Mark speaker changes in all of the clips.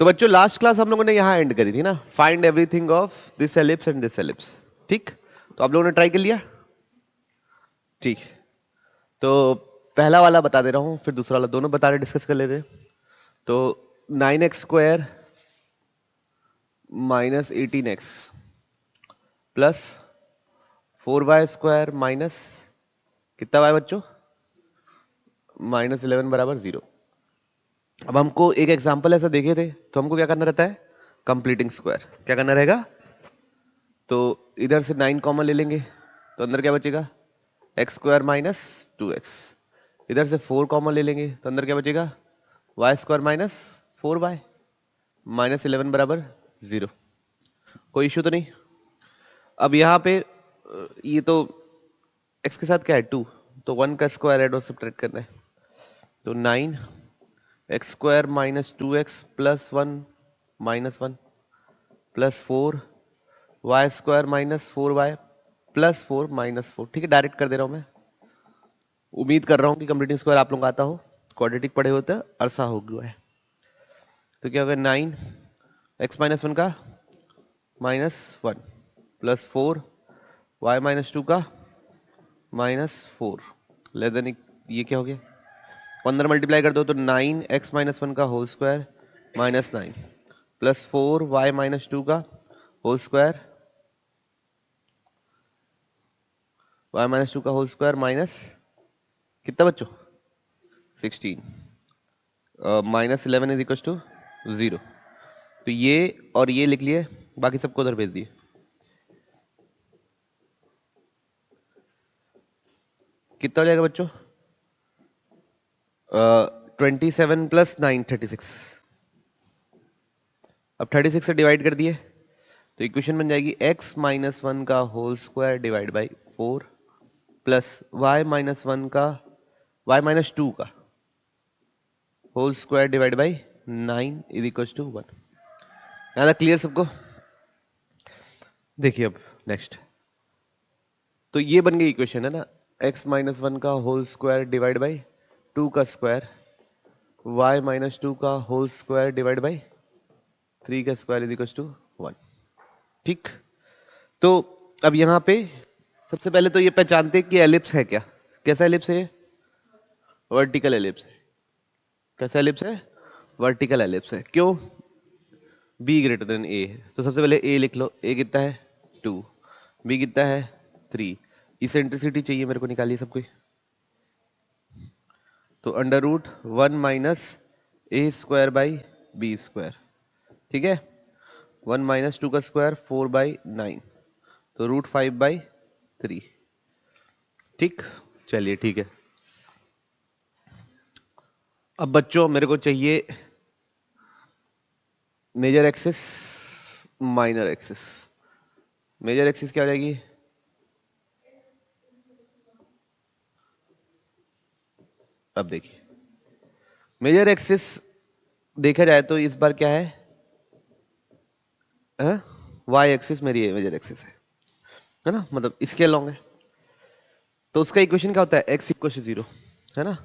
Speaker 1: तो बच्चों last class हम लोगों ने यहाँ एंड करी थी ना, find everything of this ellipse and this ellipse. ठीक, तो आप लोगों ने ट्राई कर लिया। ठीक, तो पहला वाला बता दे रहा हूँ, फिर दूसरा वाला, दोनों बता रहे, डिस्कस कर लेते हैं। तो 9x² minus 18x plus 4y² minus कितना y बच्चों, -11 बराबर 0। अब हमको एक एग्जाम्पल ऐसा देखे थे, तो हमको क्या करना रहता है, कंप्लीटिंग स्क्वायर। क्या करना रहेगा, तो इधर से 9 कॉमन ले लेंगे, तो अंदर क्या बचेगा, x² माइनस 2x। इधर से 4 कॉमन ले लेंगे, तो अंदर क्या बचेगा, y² माइनस 4y। -11 बराबर 0। कोई इश्यू तो नहीं। अब यहाँ पे ये तो x के साथ क्या है 2, तो 1 का स्क्वायर ऐड और सब्ट्रैक्ट करना है। तो 9x² minus 2x plus 1 minus 1 plus 4y² minus 4y plus 4 minus 4। ठीक है, डायरेक्ट कर दे रहा हूं मैं। उम्मीद कर रहा हूं कि कंप्लीटिंग स्क्वायर आप लोगों को आता हो, क्वाड्रेटिक पढ़े होते अरसा हो गया है। तो क्या होगा, 9x माइनस 1 का -1 प्लस 4y माइनस 2 का -4 लेस देन, ये क्या हो गया, 15 मल्टीप्लाई कर दो तो 9x माइनस 1 का whole square -9 plus 4y minus 2 का होल स्क्वायर y माइनस 2 का होल स्क्वायर माइनस कितना बच्चों 16 -11 इज इक्वल टू 0। तो ये और ये लिख लिए, बाकी सबको उधर भेज दिए। कितना हो जाएगा बच्चों, 27 प्लस 9 36। अब 36 से डिवाइड कर दिए, तो इक्वेशन बन जाएगी x माइनस 1 का whole square divide by 4 plus y minus 1 का y माइनस 2 का whole square divide by 9 is equal to 1। यहाँ तक क्लियर सबको। देखिए अब नेक्स्ट, तो ये बन गई इक्वेशन है ना, x माइनस 1 का होल स्क्वायर डिवाइड बाई 2 का स्क्वायर y माइनस 2 का होल स्क्वायर डिवाइड बाई 3 का स्क्वायर इज इक्वल टू 1। ठीक, तो अब यहाँ पे सबसे पहले तो ये पहचानते हैं कि एलिप्स है क्या। कैसा एलिप्स है, वर्टिकल एलिप्स है। कैसा एलिप्स है, वर्टिकल एलिप्स है। क्यों, b ग्रेटर देन a है, तो सबसे पहले a लिख लो। a कितना है 2, b कितना है 3। इसेंट्रिसिटी चाहिए मेरे को, निकालिए सब कोई। तो under root 1 minus a square by b square. ठीक है, 1 माइनस 2 का स्क्वायर 4 बाई 9, तो रूट 5 बाई 3। ठीक, चलिए ठीक है। अब बच्चों मेरे को चाहिए major axis minor axis. Major axis क्या हो जाएगी, अब देखिए मेजर एक्सिस देखा जाए तो इस बार क्या है, वाई एक्सिस मेरी मेजर एक्सिस है ना, मतलब इसके अलोंग है। तो उसका इक्वेशन क्या होता है, x इक्वल टू 0 है ना,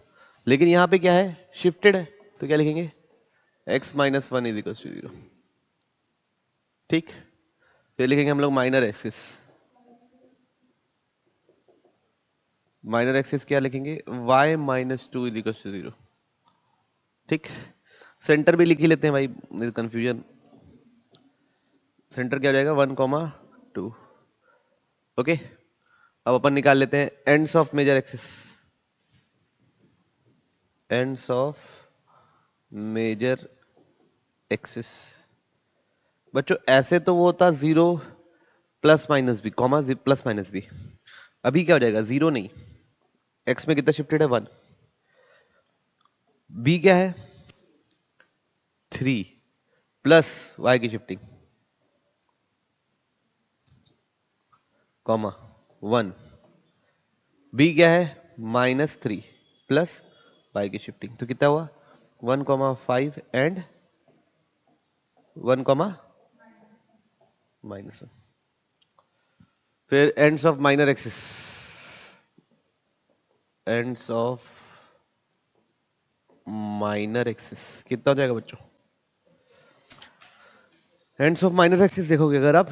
Speaker 1: लेकिन यहाँ पे क्या है, शिफ्टेड है, तो क्या लिखेंगे, x minus 1 is equal to 0। ठीक, फिर लिखेंगे हम लोग माइनर एक्सिस। माइनर एक्सिस क्या लिखेंगे, y minus 2 is equal to 0। ठीक, सेंटर भी लिख ही लेते हैं भाई, कंफ्यूजन। सेंटर क्या हो जाएगा 1,2। ओके, अब अपन निकाल लेते हैं ends of major axis. Ends of major axis बच्चों, ऐसे तो वो होता 0 plus minus b, comma plus minus b. अभी क्या हो जाएगा, 0 नहीं, एक्स में कितना शिफ्टेड है 1, बी क्या है 3 प्लस वाई की शिफ्टिंग कॉमा 1, बी क्या है -3 प्लस वाई की शिफ्टिंग, तो कितना हुआ 1,5 एंड 1, -1। फिर ends of minor axis, ends of minor axis कितना हो जाएगा बच्चों, हैंड्स ऑफ माइनर एक्सिस देखोगे अगर आप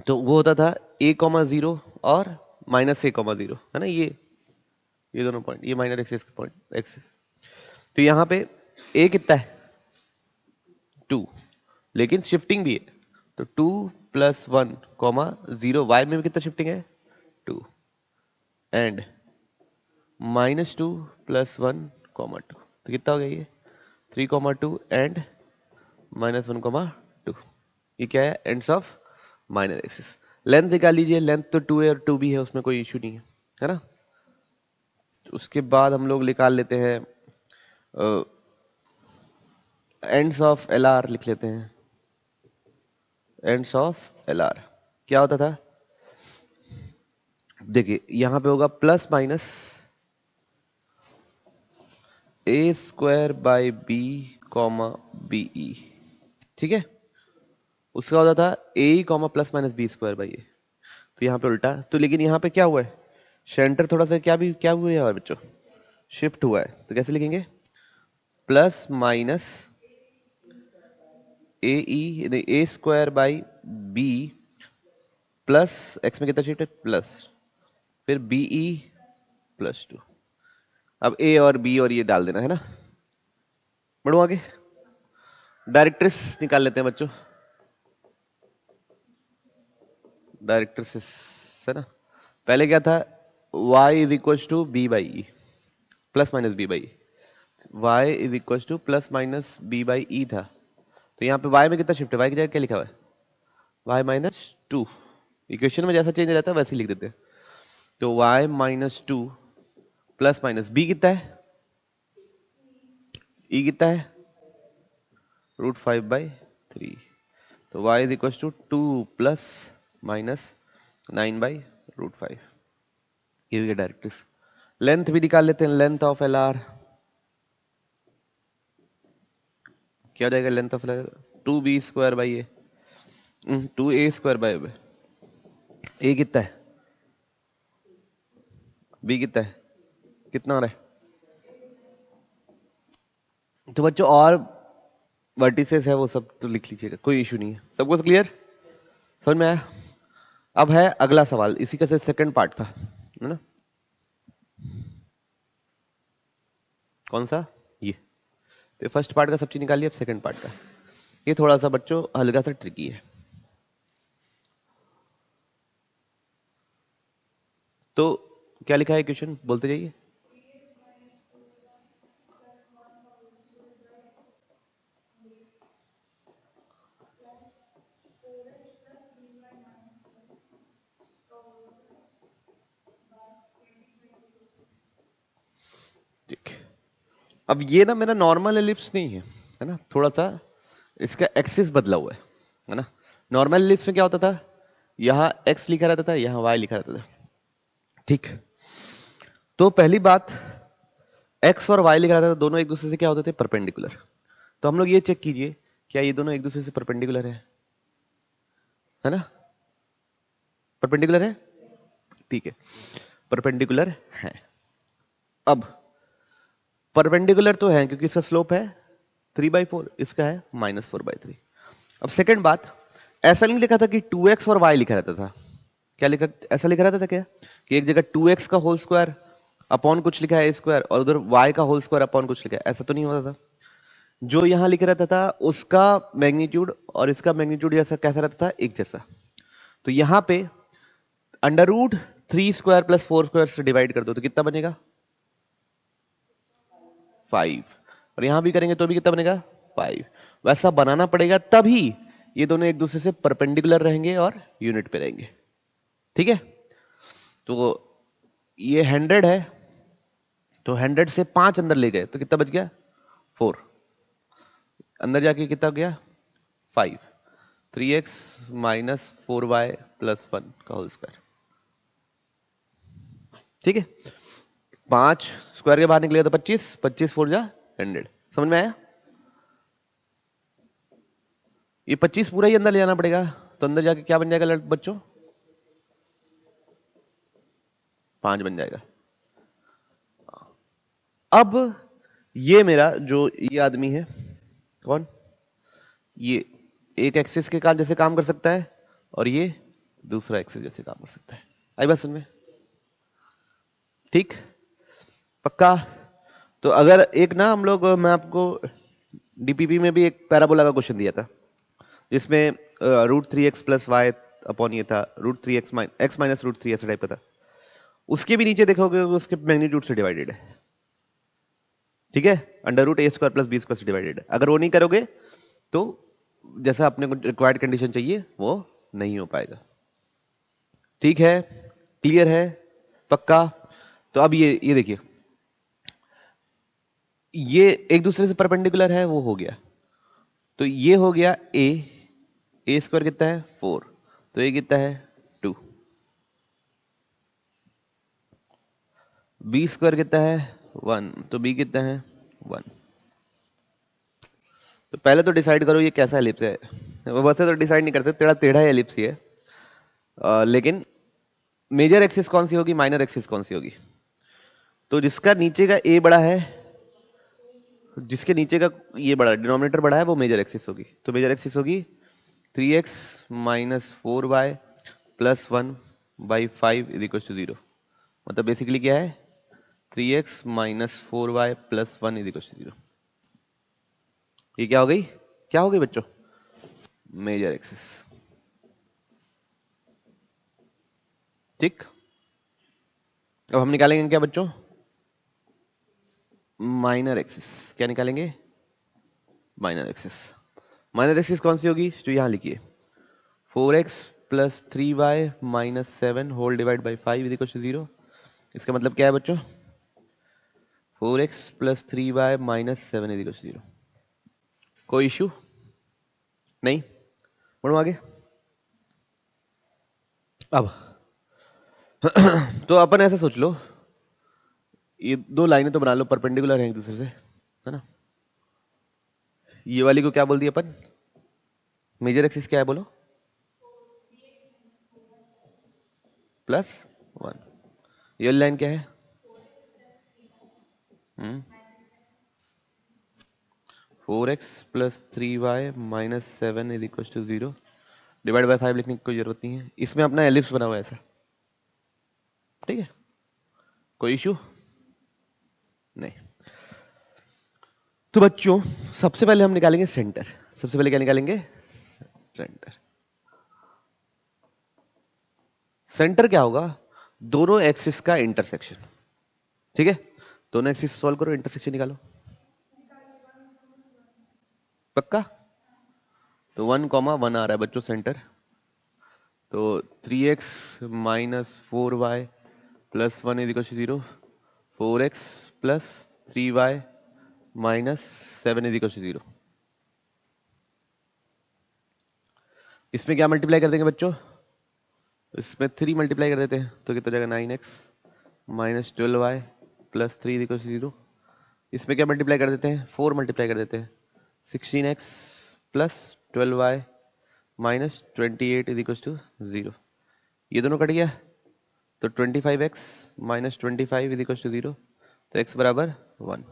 Speaker 1: तो वो होता था a,0 और -a,0 है ना, ये दोनों पॉइंट, ये माइनर एक्सिस के पॉइंट एक्सिस। तो यहाँ पे a कितना है 2, लेकिन शिफ्टिंग भी है, तो 2 + 1, 0, y में भी कितना शिफ्टिंग है 2, एंड -2 + 1, 2, तो कितना हो गया ये 3, 2 एंड -1, 2। ये क्या है ends of minor axis. Length निकाल लीजिए, लेंथ तो 2 है और 2 भी है, उसमें कोई इशू नहीं है ना। तो उसके बाद हम लोग निकाल लेते हैं एंड्स ऑफ एल आर, लिख लेते हैं एंड्स ऑफ एल आर। क्या होता था देखिए, यहां पे होगा ± a² बाई b, BE, ठीक है। उसका होता था a ± b² बाई a। तो यहाँ पे उल्टा, तो लेकिन यहाँ पे क्या हुआ है, सेंटर थोड़ा सा क्या हुआ है बच्चों, शिफ्ट हुआ है। तो कैसे लिखेंगे ± a² by b plus x में कितना शिफ्ट है प्लस, फिर BE +2। अब a और b और ये डाल देना है ना। बढ़ो आगे, डायरेक्ट्रिस निकाल लेते हैं बच्चों, डायरेक्ट्रिस है ना। पहले क्या था y = b/e ± b/e, y = ±b/e था। तो यहाँ पे y में कितना शिफ्ट है, y की जगह क्या लिखा हुआ है y-2। इक्वेशन में जैसा चेंज रहता है वैसे ही लिख देते हैं। तो y-2 ± b कितना है, e कितना है √5/3। तो y = 2 ± 9/√5। ये भी डायरेक्ट्रिक्स। लेंथ भी निकाल लेते हैं, लेंथ ऑफ एल आर क्या हो जाएगा, length of L R 2b² a 2a² a कितना है, b कितना है, कितना आ रहा है। तो बच्चों और वर्टिसेस है वो सब तो लिख लीजिएगा, कोई इशू नहीं है। सबको क्लियर, समझ में आया। अब है अगला सवाल, इसी का सेकंड पार्ट था है ना। कौन सा, ये। तो फर्स्ट पार्ट का सब चीज निकालिए, अब सेकंड पार्ट का। ये थोड़ा सा बच्चों हल्का सा ट्रिकी है। तो क्या लिखा है क्वेश्चन, बोलते जाइए। ठीक, अब ये ना मेरा नॉर्मल एलिप्स नहीं है ना, थोड़ा सा इसका एक्सिस बदला हुआ है ना। नॉर्मल एलिप्स में क्या होता था, यहाँ x लिखा रहता था, यहाँ y लिखा रहता था, ठीक। तो पहली बात, x और y लिखा रहता था, दोनों एक दूसरे से क्या होते थे, परपेंडिकुलर। तो हम लोग ये चेक कीजिए, क्या ये दोनों एक दूसरे से परपेंडिकुलर है ना, परपेंडिकुलर है, ठीक है, परपेंडिकुलर है। अब परपेंडिकुलर तो है क्योंकि इसका स्लोप है 3/4, इसका है -4/3। अब सेकंड बात, ऐसा नहीं लिखा था कि 2x और y लिखा रहता था, क्या लिखा, ऐसा लिखा रहता था क्या कि एक जगह 2x का होल स्क्वायर अपॉन कुछ लिखा है स्क्वायर और उधर y का होल स्क्वायर अपॉन कुछ लिखा है, ऐसा तो नहीं होता था। जो यहां लिखा रहता था उसका मैग्नीट्यूड और इसका मैग्नीट्यूड जैसा कैसा रहता था, एक जैसा। तो यहां पे √3² + 4² से डिवाइड कर दो तो कितना बनेगा 5, और यहां भी करेंगे तो भी कितना बनेगा 5। वैसा बनाना पड़ेगा तभी ये दोनों एक दूसरे से परपेंडिकुलर रहेंगे और यूनिट पे रहेंगे, ठीक है। तो ये 100 है, तो 100 से 5 अंदर ले गए तो कितना बच गया 4, अंदर जाके कितना गया 5, 3x - 4y + 1 का होल स्क्वायर, ठीक है। 5 स्क्वायर के बाहर निकलेगा तो 25, 25 4 जा 100, समझ में आया। ये 25 पूरा ही अंदर ले जाना पड़ेगा, तो अंदर जाके क्या बन जाएगा बच्चों, 5 बन जाएगा। अब ये मेरा जो ये आदमी है कौन, ये एक एक्सिस के काम जैसे काम कर सकता है और ये दूसरा एक्सिस जैसे काम कर सकता है। आई बात समझ में? ठीक, पक्का? तो अगर एक ना हम लोग, मैं आपको डीपीपी में भी एक पैराबोला का क्वेश्चन दिया था जिसमें √3x प्लस वाई अपॉन ये था √3x एक्स माइनस √3 ऐसा टाइप का था। उसके भी नीचे देखोगे उसके मैग्नीट्यूड से डिवाइडेड है, ठीक है, √a² प्लस b² से डिवाइडेड है। अगर वो नहीं करोगे तो जैसा अपने को रिक्वायर्ड कंडीशन चाहिए वो नहीं हो पाएगा। ठीक है, क्लियर है, पक्का? तो अब ये देखिए, ये एक दूसरे से परपेंडिकुलर है, वो हो गया। तो ये हो गया a स्क्वायर कितना है 4, तो ये कितना है 2, b स्क्वायर कितना है 1, तो b कितना है 1। तो पहले तो डिसाइड करो ये कैसा एलिप्स है। वैसे तो डिसाइड नहीं करते, टेढ़ा टेढ़ा एलिप्स ही है, लेकिन मेजर एक्सिस कौन सी होगी, माइनर एक्सिस कौन सी होगी? तो जिसका नीचे का a बड़ा है, जिसके नीचे का ये बड़ा डिनोमिनेटर बड़ा है, वो मेजर एक्सिस होगी। तो मेजर एक्सिस होगी 3x minus 4y plus 1/5 is equal to 0। मतलब बेसिकली क्या है, 3x minus 4y plus 1 is equal to 0। ये क्या हो गई, क्या हो गई बच्चों? Major axis. ठीक, अब हम निकालेंगे क्या बच्चों? Minor axis. क्या निकालेंगे? Minor axis. माइनर एक्सिस कौन सी होगी, जो यहां लिखिए 4x plus 3y minus 7 whole divide by 5 is equal to 0। इसका मतलब क्या है बच्चों? 4x plus 3y minus 7 is equal to 0। कोई इश्यू नहीं? बढ़ो आगे। अब तो अपन ऐसा सोच लो, ये दो लाइनें तो बना लो, परपेंडिकुलर हैं एक दूसरे से, है ना। ये वाली को क्या बोल दिया अपन? मेजर एक्सिस क्या है बोलो? प्लस 1। ये लाइन क्या है? 4x plus 3y minus 7 is equal to 0 divide by 5 लिखने की कोई जरूरत नहीं है, इसमें अपना एलिप्स बना हुआ है ऐसा। ठीक है, कोई इश्यू नहीं। तो बच्चों सबसे पहले हम निकालेंगे सेंटर। सबसे पहले क्या निकालेंगे? सेंटर। सेंटर क्या होगा? दोनों एक्सिस का इंटरसेक्शन। ठीक है, दोनों एक्सिस सॉल्व करो, इंटरसेक्शन निकालो। पक्का? तो 1,1 आ रहा है बच्चों सेंटर। तो 3x minus 4y plus 1 is equal to 0, 4x plus 3y minus 7 is equal to 0। इसमें क्या मल्टीप्लाई कर देंगे बच्चों? इसमें 3 मल्टीप्लाई कर देते हैं तो कितना हो जाएगा 9x minus 12y plus 3 is equal to 0। इसमें क्या मल्टीप्लाई कर देते हैं? 4 मल्टीप्लाई कर देते हैं, 16x plus 12y minus 28 is equal to 0। ये दोनों कट गया तो 25x minus 25 is equal to 0। तो x बराबर 1।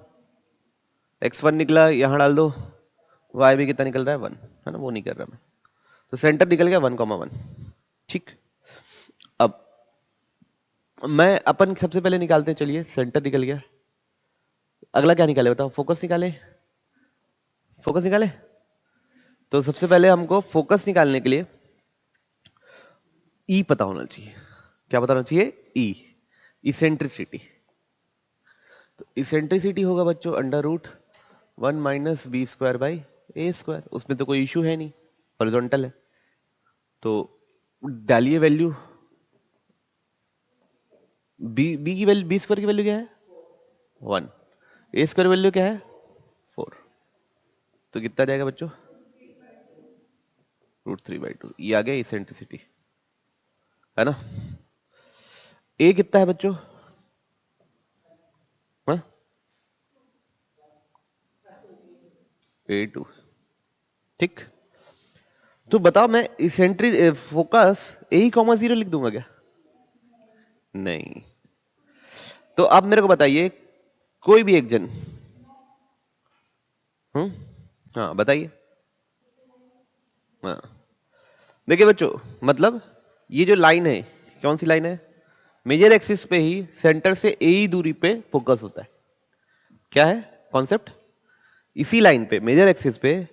Speaker 1: x 1 निकला, यहां डाल दो, y भी कितना निकल रहा है 1, है ना, वो नहीं कर रहा मैं। तो सेंटर निकल गया 1,1। ठीक, अब मैं अपन सबसे पहले निकालते हैं, चलिए सेंटर निकल गया। अगला क्या निकाले बताओ? फोकस निकाले। फोकस निकाले। तो सबसे पहले हमको फोकस निकालने के लिए ई पता होना चाहिए। क्या पता होना चाहिए? ई, इसेंट्रिसिटी। तो इसेंट्रिसिटी होगा बच्चों √1 माइनस b² बाई a²। उसमें तो कोई इशू है नहीं, हॉरिजॉन्टल है। तो डालिए वैल्यू, बी की वैल्यू, b² की वैल्यू क्या है 1, a² वैल्यू क्या है 4। तो कितना जाएगा बच्चों? √3/2। ये आ गया इसेंट्रिसिटी, है ना। a कितना है बच्चों? हाँ? a2। ठीक, तो बताओ मैं इसेंट्रिक फोकस a,0 लिख दूंगा क्या? नहीं। तो आप मेरे को बताइए, कोई भी एक जन, हाँ बताइए, हाँ देखिए बच्चों, मतलब ये जो लाइन है, कौन सी लाइन है? मेजर एक्सिस पे ही सेंटर से ए ही दूरी पे फोकस होता है। क्या है कॉन्सेप्ट? इसी लाइन पे, मेजर एक्सिस पे,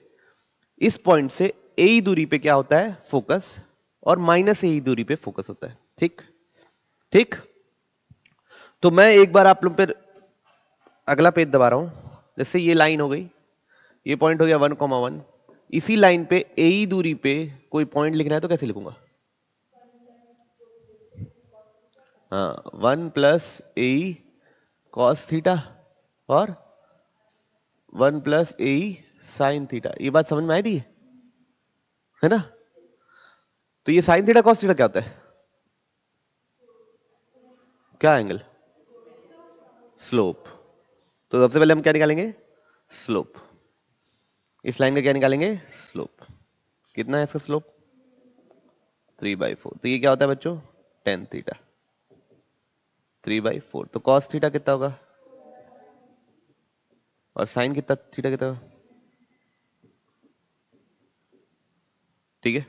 Speaker 1: इस पॉइंट से ए ही दूरी पे क्या होता है? फोकस। और माइनस ए ही दूरी पे फोकस होता है। ठीक ठीक। तो मैं एक बार आप लोग पे अगला पेज दबा रहा हूं। जैसे ये लाइन हो गई, ये पॉइंट हो गया 1,1। इसी लाइन पे ए ही दूरी पे कोई पॉइंट लिखना है तो कैसे लिखूंगा? हाँ, 1 प्लस ए कॉस थीटा और 1 प्लस ए साइन थीटा। ये बात समझ में आई थी, है ना? तो ये साइन थीटा कॉस थीटा क्या होता है? क्या एंगल? स्लोप। तो सबसे पहले हम क्या निकालेंगे? स्लोप। इस लाइन का क्या निकालेंगे? स्लोप। कितना है इसका स्लोप? 3/4। तो ये क्या होता है बच्चों? Tan theta. 3/4। तो कॉस थीटा कितना होगा? और साइन कितना थीटा कितना होगा? ठीक है,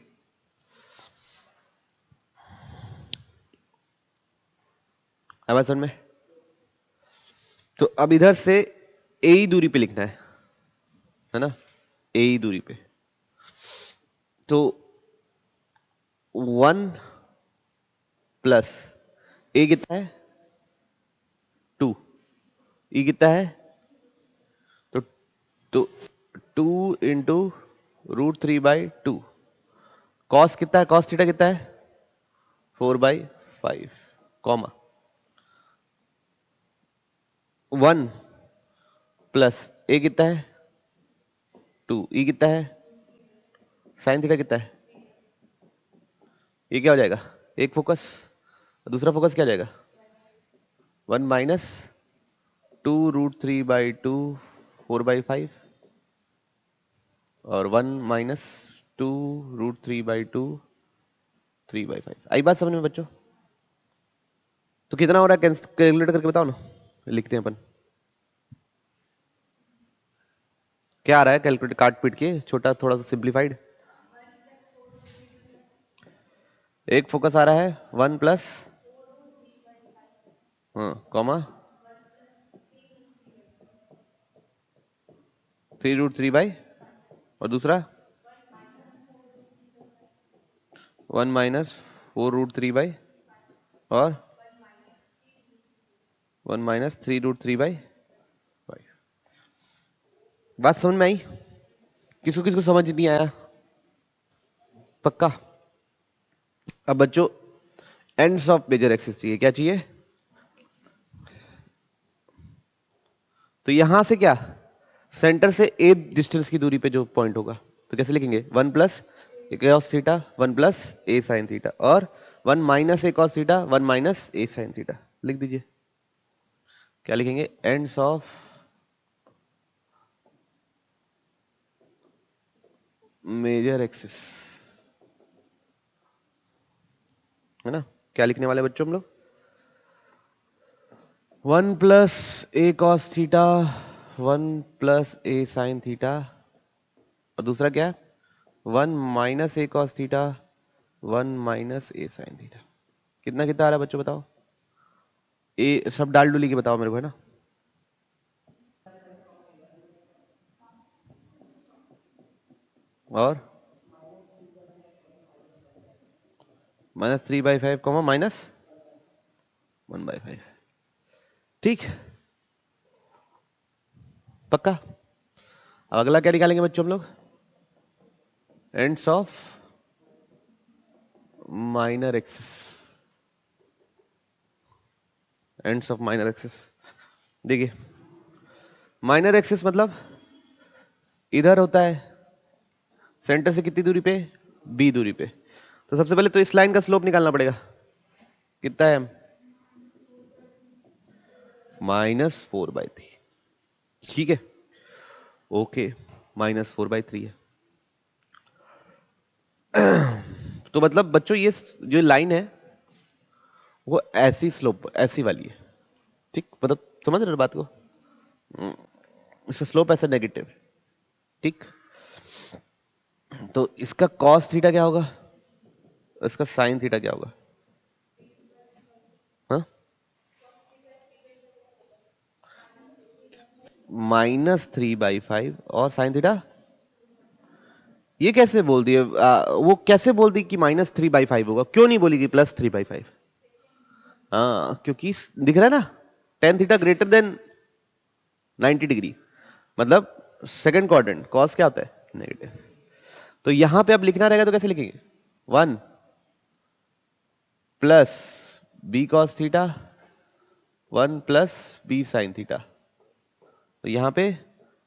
Speaker 1: अब बात समझ में? तो अब इधर से ए ही दूरी पे लिखना है ना? ए ही दूरी पे। तो 1 प्लस ए कितना है? 2। ई कितना है? तो तो 2 इंटू √3/2। कॉस कितना है? कॉस थीटा कितना है? 4/5 कॉमा 1 प्लस ए कितना है? 2। ई कितना है? साइन थीटा कितना है? ये क्या हो जाएगा? एक फोकस, दूसरा फोकस क्या हो जाएगा? 1 माइनस 2√3/2 4/5 और 1 माइनस 2√3/2 3/5। आई बात समझ में बच्चों? तो कितना हो रहा है कैलकुलेट करके बताओ ना, लिखते हैं अपन। क्या आ रहा है कैलकुलेट काट पीट के, छोटा थोड़ा सा सिंप्लीफाइड? एक फोकस आ रहा है 1 प्लस, हाँ कॉमा 3√3/, और दूसरा 1 माइनस 4√3/, और 1 माइनस 3√3/5। बात समझ में आई? किसको किसको समझ नहीं आया? पक्का? अब बच्चों एंड्स ऑफ मेजर एक्सिस चाहिए। क्या चाहिए? तो यहां से क्या, सेंटर से ए डिस्टेंस की दूरी पे जो पॉइंट होगा, तो कैसे लिखेंगे? 1 प्लस ए कॉस थीटा 1 प्लस ए साइन थीटा, और 1 minus a cos theta 1 minus A sine theta. लिख दीजिए। क्या लिखेंगे? एंड्स ऑफ मेजर एक्सिस, है ना? क्या लिखने वाले बच्चों हम लोग? 1 प्लस ए कॉस थीटा 1 प्लस ए साइन थीटा, और दूसरा क्या? 1 minus a cos theta 1 minus A sine theta. कितना कितना आ रहा है बच्चों बताओ? ए सब डाल डूली के बताओ मेरे को, है ना? और -3/5 कॉमा -1/5। ठीक, पक्का? अब अगला क्या निकालेंगे बच्चों हम लोग? Ends of minor axis. Ends of minor axis देखिए, माइनर एक्सिस मतलब इधर होता है सेंटर से कितनी दूरी पे? बी दूरी पे। तो सबसे पहले तो इस लाइन का स्लोप निकालना पड़ेगा। कितना है? -4/3। ठीक है, ओके, -4/3 है। तो मतलब बच्चों ये जो लाइन है वो ऐसी स्लोप, ऐसी वाली है। ठीक, मतलब समझ रहे हो बात को? इसका स्लोप ऐसा नेगेटिव है। ठीक, तो इसका कॉस थीटा क्या होगा, इसका साइन थीटा क्या होगा? हाँ, -3/5 और साइन थीटा। ये कैसे बोल दिए? वो कैसे बोल दी कि -3/5 होगा? क्यों नहीं बोली कि +3/5? हाँ, क्योंकि दिख रहा है ना, tan theta greater than 90 degree, मतलब सेकंड क्वाड्रेंट, कॉस क्या होता है? नेगेटिव। तो यहां पे अब लिखना रहेगा तो कैसे लिखेंगे? 1 plus b cos theta 1 plus b sine theta. तो यहां पे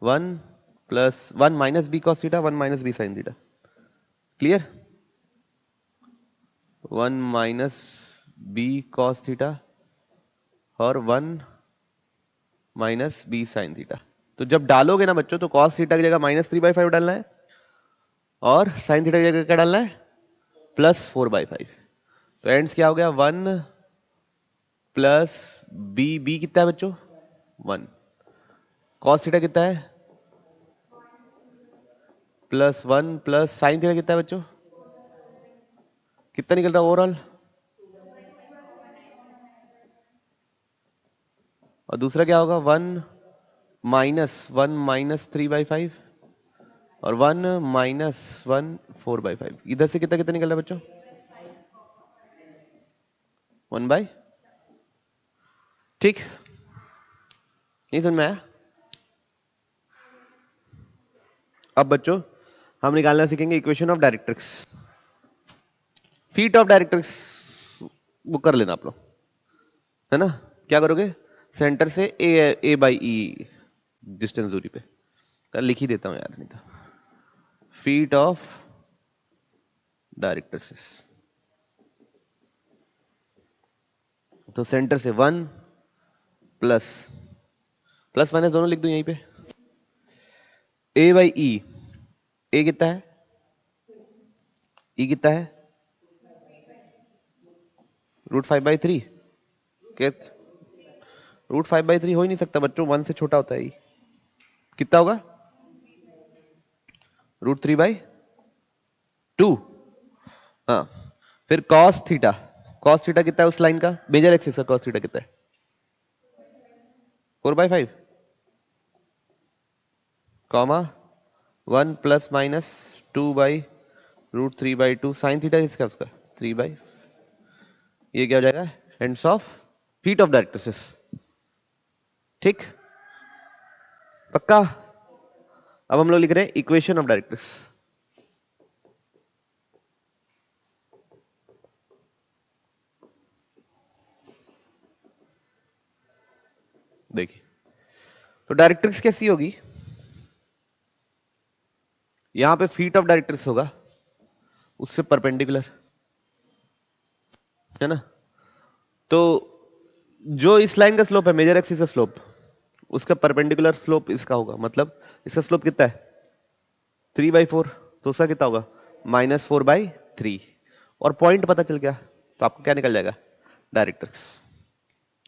Speaker 1: 1 minus b cos theta 1 minus b sine theta. Clear? 1 minus b cos theta और 1 माइनस बी साइन थीटा। तो जब डालोगे ना बच्चों, तो कॉस थीटा की जगह -3/5 डालना है और साइन थीटा की जगह क्या डालना है? +4/5। तो एंड्स क्या हो गया? 1 प्लस बी कितना है बच्चों? 1। कॉस थीटा कितना है? +1 प्लस साइन थीटा कितना है बच्चों? कितना निकल रहा है ओवरऑल? और दूसरा क्या होगा? 1 माइनस 3/5 और 1 माइनस 1 4/5। इधर से कितना कितना निकल रहा है बच्चों? 1/। ठीक, नहीं समझ में आया? अब बच्चों हम निकालना सीखेंगे equation of directrix. Feet of directrix वो कर लेना आप लोग, है ना? क्या करोगे? सेंटर से ए बाई ई डिस्टेंस दूरी पे, कर लिख ही देता हूं यार, नहीं था। फीट ऑफ डायरेक्ट्रिक्स, तो सेंटर से 1 प्लस प्लस माइनस दोनों लिख दूं यहीं पे, ए बाई ई। ए कितना है? ई कितना है? √5/3। √5/3 हो ही नहीं सकता बच्चों, 1 से छोटा होता है ई। कितना होगा? √3/2। हाँ, फिर cos थीटा, cos थीटा कितना है उस लाइन का? मेजर एक्सिस का cos थीटा कितना है? 4/5 comma 1 plus minus 2/√3/2। Sine theta किसका? उसका 3/। ये क्या हो जाएगा? Ends of feet of directrix. ठीक, पक्का? अब हम लोग लिख रहे हैं इक्वेशन ऑफ डायरेक्ट्रिक्स। देखिए, तो डायरेक्ट्रिक्स कैसी होगी? यहां पे फीट ऑफ डायरेक्ट्रिक्स होगा उससे परपेंडिकुलर, है ना? तो जो इस लाइन का स्लोप है, मेजर एक्सिस का स्लोप, उसका परपेंडिकुलर स्लोप इसका होगा। मतलब इसका स्लोप कितना है? 3/4। तो उसका कितना होगा? -4/3। और पॉइंट पता चल गया तो आपको क्या निकल जाएगा? डायरेक्ट्रिक्स,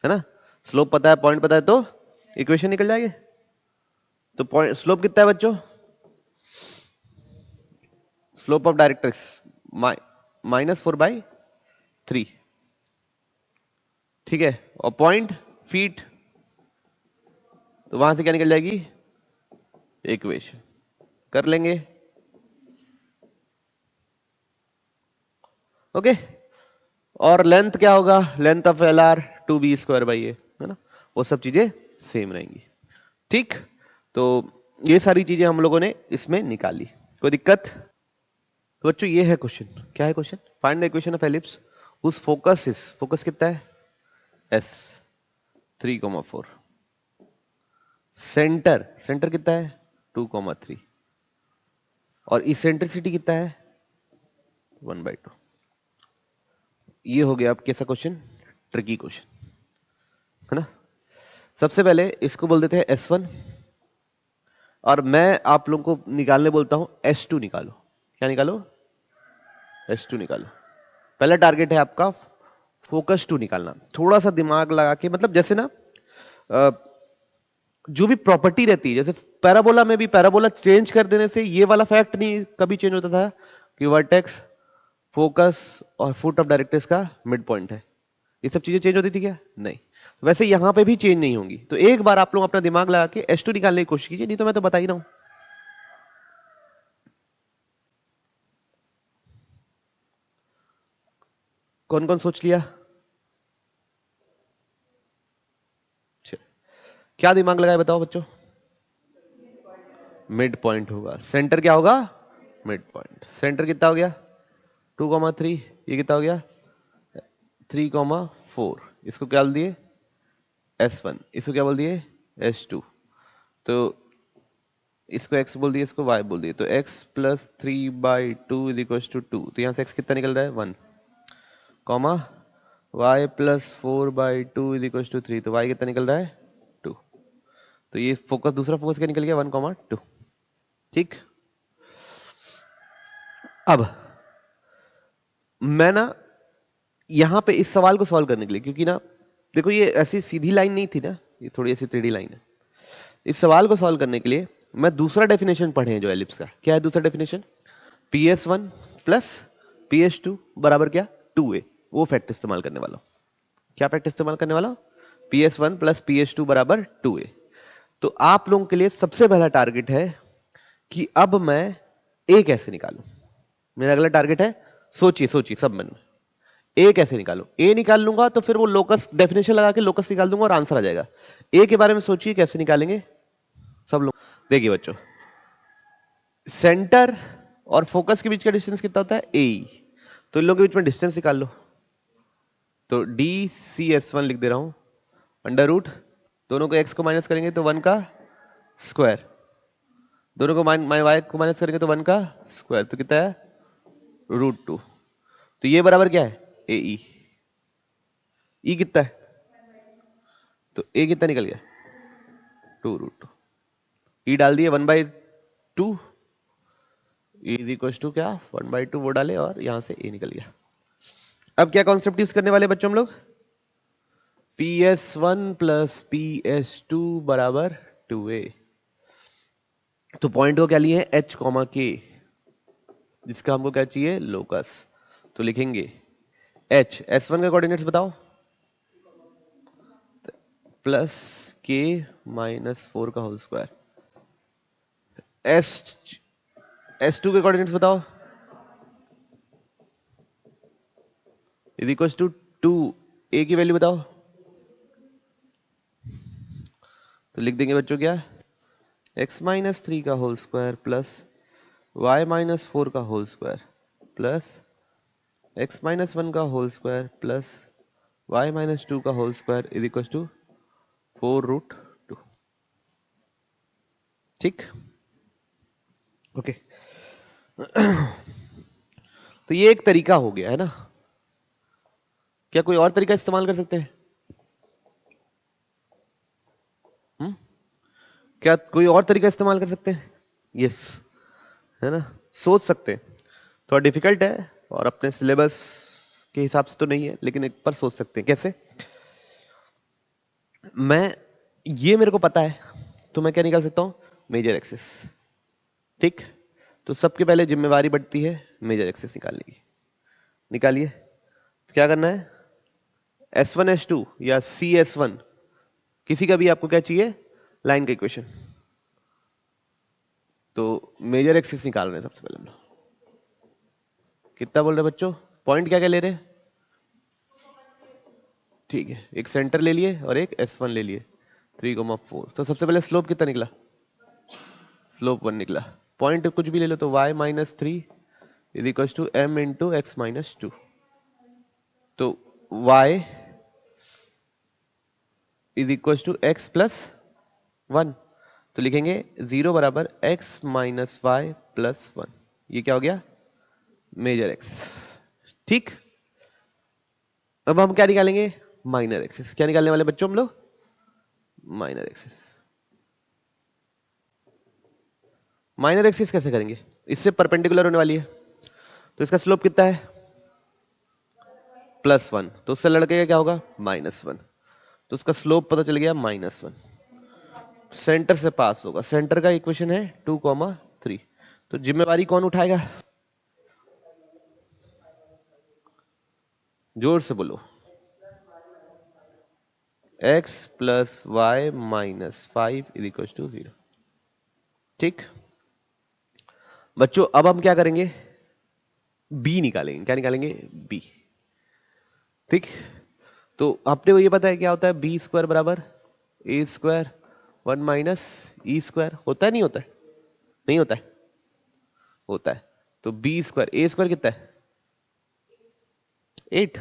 Speaker 1: है ना? स्लोप पता है, पॉइंट पता है, तो इक्वेशन निकल जाएगी। तो पॉइंट स्लोप कितना है बच्चों? Slope of directrix -4/3। ठीक है, और पॉइंट फीट, तो वहां से क्या निकल जाएगी? इक्वेशन कर लेंगे। ओके, और लेंथ क्या होगा? लेंथ ऑफ LR 2b²/a, है ना? वो सब चीजें सेम रहेंगी। ठीक, तो ये सारी चीजें हम लोगों ने इसमें निकाली। कोई दिक्कत? तो बच्चों ये है क्वेश्चन। क्या है question? Find the equation of ellipse whose focus is, focus कितना है? S 3,4। सेंटर, सेंटर कितना है? 2,3। और इसेंट्रिसिटी कितना है? 1/2। ये हो गया अब कैसा क्वेश्चन? ट्रिकी क्वेश्चन, है ना? सबसे पहले इसको बोल देते हैं S1, और मैं आप लोगों को निकालने बोलता हूं S2 निकालो। क्या निकालो? S2 निकालो। पहला टारगेट है आपका फोकस 2 निकालना। थोड़ा सा दिमाग लगा के, मतलब जैसे ना जो भी प्रॉपर्टी रहती है, जैसे पैराबोला में भी पैराबोला चेंज कर देने से ये वाला फैक्ट नहीं कभी चेंज होता था कि वर्टेक्स, फोकस और फुट ऑफ डायरेक्ट्रिक्स का मिड पॉइंट है। ये सब चीजें चेंज होती थी क्या? नहीं। वैसे यहां पे भी चेंज नहीं होंगी। तो एक बार आप लोग अपना दिमाग लगा के H2 निकालने की कोशिश कीजिए, नहीं तो मैं तो बता ही रहा हूं। कौन कौन सोच लिया? क्या दिमाग लगाए बताओ बच्चों? मिड पॉइंट होगा। सेंटर क्या होगा? Mid point. सेंटर कितना हो गया? 2,3। ये कितना हो गया? 3,4। इसको क्या बोल दिए? S1। इसको क्या बोल दिए? S2। तो इसको x बोल दिए, इसको y बोल दिए। तो x plus 3/2 is equal to 2। तो यहां से x कितना निकल रहा है? 1, comma y plus 4/2 is equal to 3। तो y कितना निकल रहा है? 2। तो ये फोकस, दूसरा फोकस क्या निकल गया? 1,2। ठीक। अब मैं ना यहां पे इस सवाल को सॉल्व करने के लिए, क्योंकि ना देखो ये ऐसी सीधी लाइन नहीं थी ना, ये थोड़ी ऐसी टेढ़ी लाइन है। इस सवाल को सॉल्व करने के लिए मैं दूसरा डेफिनेशन पढ़े हैं जो एलिप्स का। क्या है दूसरा डेफिनेशन? PS1 प्लस PS2 बराबर क्या? 2a। वो फैक्ट इस्तेमाल करने वाला हूं। क्या फैक्ट इस्तेमाल करने वाला हूं? PS1 प्लस PS2 बराबर 2a। तो आप लोगों के लिए सबसे पहला टारगेट है कि अब मैं a कैसे निकालूं। मेरा अगला टारगेट है, सोचिए सोचिए सब मन में, ए कैसे निकालूं। ए निकाल लूंगा तो फिर वो लोकस डेफिनेशन लगा के लोकस निकाल दूंगा और आंसर आ जाएगा। ए के बारे में सोचिए कैसे निकालेंगे सब लोग। देखिए बच्चों, सेंटर और फोकस के बीच का डिस्टेंस कितना होता है? ए। तो इन लोगों के बीच में डिस्टेंस निकाल लो। तो DCS1 लिख दे रहा हूं, अंडर रूट, दोनों को x को माइनस करेंगे तो 1 का स्क्वायर, दोनों को y को माइनस करेंगे तो 1 का स्क्वायर, तो कितना है? √2। तो ये बराबर क्या है? AE। E कितना है? तो A कितना निकल गया? 2√2। E डाल दिए 1/2, E इज इक्वल टू क्या? 1/2 वो डाले और यहां से A निकल गया। अब क्या कॉन्सेप्ट यूज करने वाले बच्चों हम लोग? PS1 प्लस PS2 बराबर 2a। तो पॉइंट को क्या लिए? H, K, जिसका हमको क्या चाहिए? लोकस। तो लिखेंगे H, S1 का कोऑर्डिनेट्स बताओ, प्लस K माइनस 4 का होल स्क्वायर। S2 के कोऑर्डिनेट्स बताओ, इज इक्वल टू 2। A की वैल्यू बताओ। तो लिख देंगे बच्चों क्या? x माइनस 3 का whole square plus y minus 4 का whole square plus x minus 1 का whole square plus y minus 2 का whole square is equal to 4√2। ठीक, ओके। तो ये एक तरीका हो गया है ना। क्या कोई और तरीका इस्तेमाल कर सकते हैं? क्या कोई और तरीका इस्तेमाल कर सकते हैं? यस, है ना, सोच सकते हैं। थोड़ा डिफिकल्ट है और अपने सिलेबस के हिसाब से तो नहीं है, लेकिन एक बार सोच सकते हैं। कैसे? ये मेरे को पता है, तो मैं क्या निकाल सकता हूं? Major axis. ठीक, तो सबके पहले जिम्मेवारी बढ़ती है मेजर एक्सिस निकालने की। निकालिए। तो क्या करना है? S1 S2 या CS1 किसी का भी आपको क्या चाहिए? लाइन का इक्वेशन। तो मेजर एक्सिस निकाल रहे हैं सबसे पहले हम लोग। कितना बोल रहे बच्चों? पॉइंट क्या क्या ले रहे हैं? ठीक है, एक सेंटर ले लिए और एक S1 ले लिए, 3,4। तो सबसे पहले स्लोप कितना निकला? स्लोप 1 निकला। पॉइंट कुछ भी ले लो तो y minus 3 is equal to m into x minus 2। तो y is equal to x plus 1। तो लिखेंगे 0 बराबर x माइनस वाई प्लस 1। ये क्या हो गया? Major axis. ठीक, अब हम क्या निकालेंगे? Minor axis. क्या निकालने वाले बच्चों हम लोग? Minor axis. माइनर एक्सिस कैसे करेंगे? इससे परपेंडिकुलर होने वाली है, तो इसका स्लोप कितना है? +1। तो उससे लड़के का क्या होगा? -1। तो उसका स्लोप पता चल गया -1। सेंटर से पास होगा। सेंटर का इक्वेशन है 2,3। तो जिम्मेवारी कौन उठाएगा? जोर से बोलो। x plus y minus 5 is equal to 0। ठीक बच्चों, अब हम क्या करेंगे? b निकालेंगे। क्या निकालेंगे? b। ठीक, तो आपने को ये पता है क्या होता है? बी स्क्वायर बराबर ए स्क्वायर 1 माइनस ई स्क्वायर। होता है नहीं होता है? नहीं होता है? होता है। तो बी स्क्वायर, ए स्क्वायर कितना है? 8।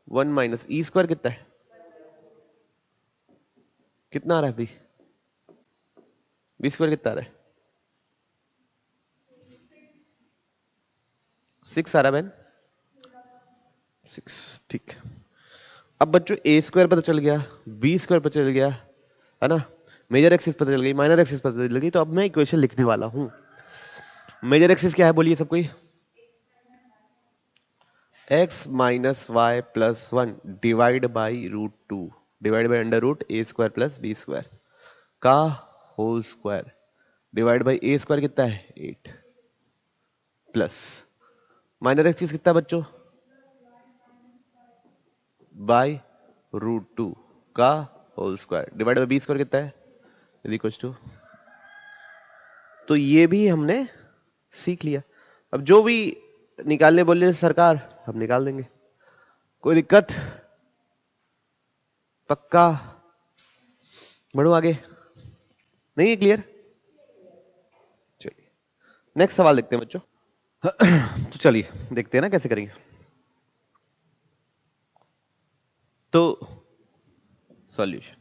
Speaker 1: 1 माइनस ई स्क्वायर कितना है? कितना आ रहा है बी? बी स्क्वायर कितना आ रहा है? 6 आ रहा है बहन। 6। ठीक, अब बच्चों ए स्क्वायर पता चल गया, बी स्क्वायर पता चल गया, है ना? मेजर एक्सिस पता चल गई, माइनर एक्सिस पता चल गई। तो अब मैं इक्वेशन लिखने वाला हूं। मेजर एक्सिस क्या है बोलिए सब कोई? x minus y plus 1 divide by √2 divide by under root a square plus b square का whole square divide by a square कितना है? 8 प्लस माइनर एक्सिस कितना है बच्चों? बाई √2 का whole square divide by b square कितना है? Equal to. तो ये भी हमने सीख लिया। अब जो भी निकालने बोले सरकार, हम निकाल देंगे, कोई दिक्कत? पक्का? बढ़ो आगे, नहीं है क्लियर? चलिए नेक्स्ट सवाल देखते हैं बच्चों। तो चलिए देखते हैं ना कैसे करेंगे। तो सॉल्यूशन,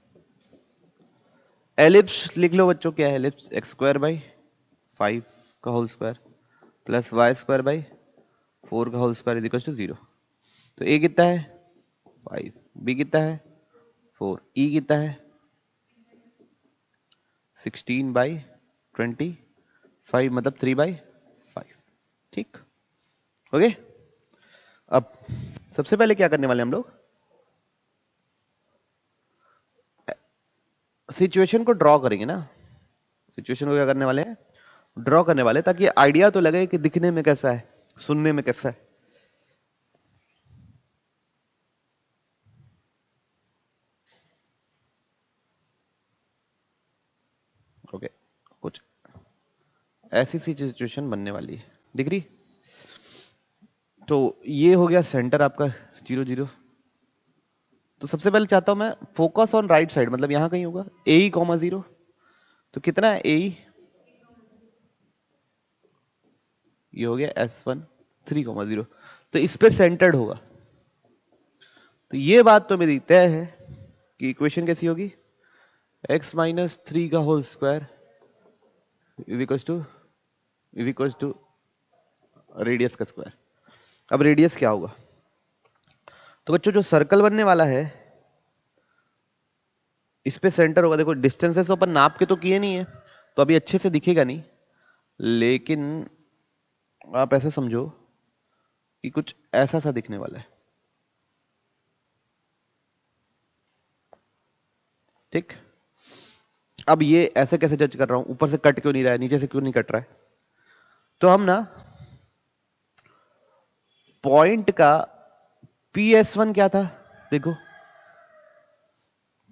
Speaker 1: एलिप्स लिख लो बच्चों। क्या है एलिप्स? एक्स स्क्वायर बाई 5 का whole square plus y square by 4 का whole square is equal to 0। तो ए कितना है? 5। बी कितना है? 4। ई कितना है? 16 बाई 25 मतलब 3/5। ठीक, ओके। अब सबसे पहले क्या करने वाले हम लोग? सिचुएशन को ड्रॉ करेंगे ना। सिचुएशन को क्या करने वाले हैं? ड्रॉ करने वाले, ताकि आइडिया तो लगे कि दिखने में कैसा है, सुनने में कैसा है। ओके, कुछ ऐसी सी सिचुएशन बनने वाली है, दिख रही? तो ये हो गया सेंटर आपका 0 0। तो सबसे पहले चाहता हूं मैं फोकस ऑन राइट साइड, मतलब यहां कहीं होगा ए ई कॉमा 0। तो कितना है ए ई? ये हो गया S1 3,0। तो इस पे सेंटर्ड होगा। तो ये बात तो मेरी तय है कि इक्वेशन कैसी होगी? x माइनस 3 का whole square is equal to radius का स्क्वायर। अब रेडियस क्या होगा? तो बच्चों जो सर्कल बनने वाला है इस पे सेंटर होगा। देखो डिस्टेंसेस अपन नाप के तो किए नहीं है, तो अभी अच्छे से दिखेगा नहीं, लेकिन आप ऐसे समझो कि कुछ ऐसा सा दिखने वाला है। ठीक, अब ये ऐसे कैसे जज कर रहा हूं? ऊपर से कट क्यों नहीं रहा है, नीचे से क्यों नहीं कट रहा है? तो हम ना पॉइंट का PS1 क्या था? देखो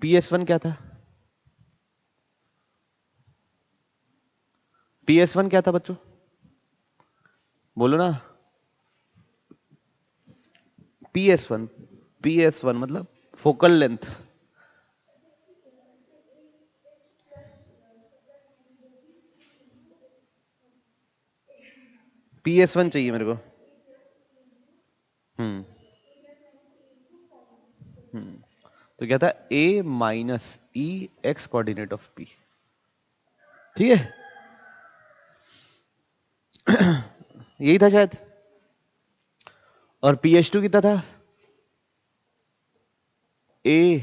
Speaker 1: PS1 क्या था? PS1 क्या था बच्चों? बोलो ना। PS1, PS1 मतलब फोकल लेंथ। PS1 चाहिए मेरे को। हम्म हम्म तो क्या था? A minus E x coordinate of P। ठीक है, यही था शायद। और PS2 कितना था? A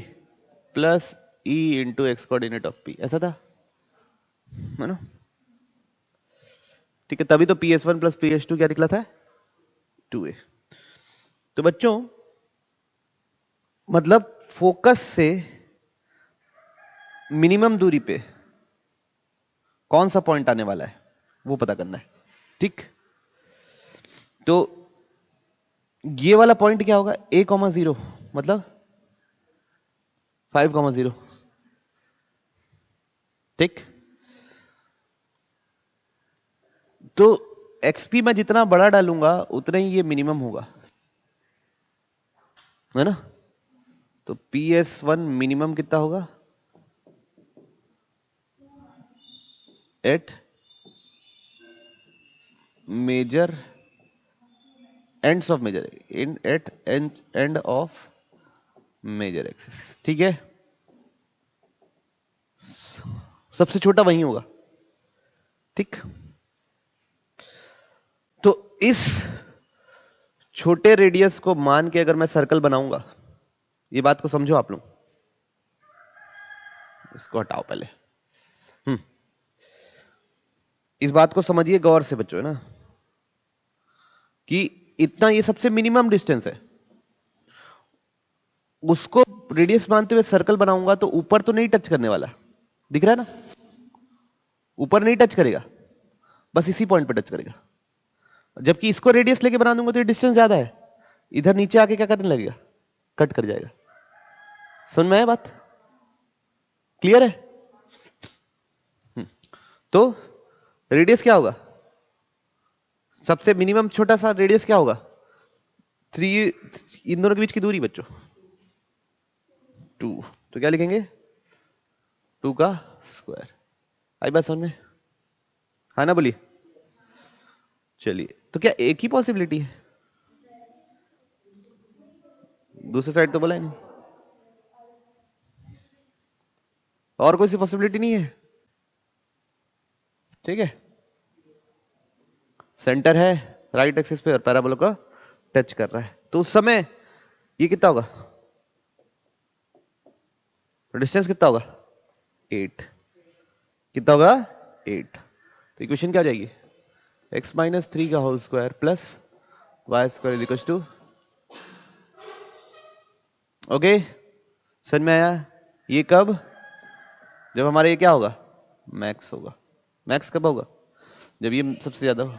Speaker 1: plus E into x coordinate of P, ऐसा था, है ना? ठीक है, तभी तो PS1 प्लस PS2 क्या निकला था? 2A। तो बच्चों मतलब फोकस से मिनिमम दूरी पे कौन सा पॉइंट आने वाला है वो पता करना है। ठीक, तो ये वाला पॉइंट क्या होगा, a,0 मतलब 5,0। ठीक, तो xp मैं जितना बड़ा डालूंगा उतना ही ये मिनिमम होगा, है ना। तो PS1 मिनिमम कितना होगा, at major ends of major in at end of major axis. ठीक है, सबसे छोटा वही होगा। ठीक, तो इस छोटे रेडियस को मान के अगर मैं सर्कल बनाऊंगा, ये बात को समझो आप लोग, इसको हटाओ पहले। इस बात को समझिए गौर से बच्चों, है ना, कि इतना ये सबसे मिनिमम डिस्टेंस है, उसको रेडियस मानते हुए सर्कल बनाऊंगा तो ऊपर तो नहीं टच करने वाला, दिख रहा है ना, ऊपर नहीं टच करेगा, बस इसी पॉइंट पर टच करेगा। जबकि इसको रेडियस लेके बना दूंगा तो ये डिस्टेंस ज्यादा है, इधर नीचे आके क्या करने लगेगा, कट कर जाएगा। समझ में आया बात, क्लियर है। तो रेडियस क्या होगा, सबसे मिनिमम छोटा सा रेडियस क्या होगा, 3, इन दोनों के बीच की दूरी बच्चों 2, तो क्या लिखेंगे 2 का स्क्वायर। आई बात समझ में, हाँ ना, बोलिए। चलिए, तो क्या एक ही पॉसिबिलिटी है, दूसरी साइड तो बोला ही नहीं, और कोई सी पॉसिबिलिटी नहीं है। ठीक है, सेंटर है राइट एक्सिस पे और पैराबोला को टच कर रहा है, तो उस समय ये कितना होगा, तो डिस्टेंस कितना होगा 8, कितना होगा 8। तो इक्वेशन क्या हो जाएगी, x माइनस 3 का whole square plus y square is equal to, okay, समझ में आया। ये कब, जब हमारा ये क्या होगा, मैक्स होगा। मैक्स कब होगा, जब ये सबसे ज्यादा हो।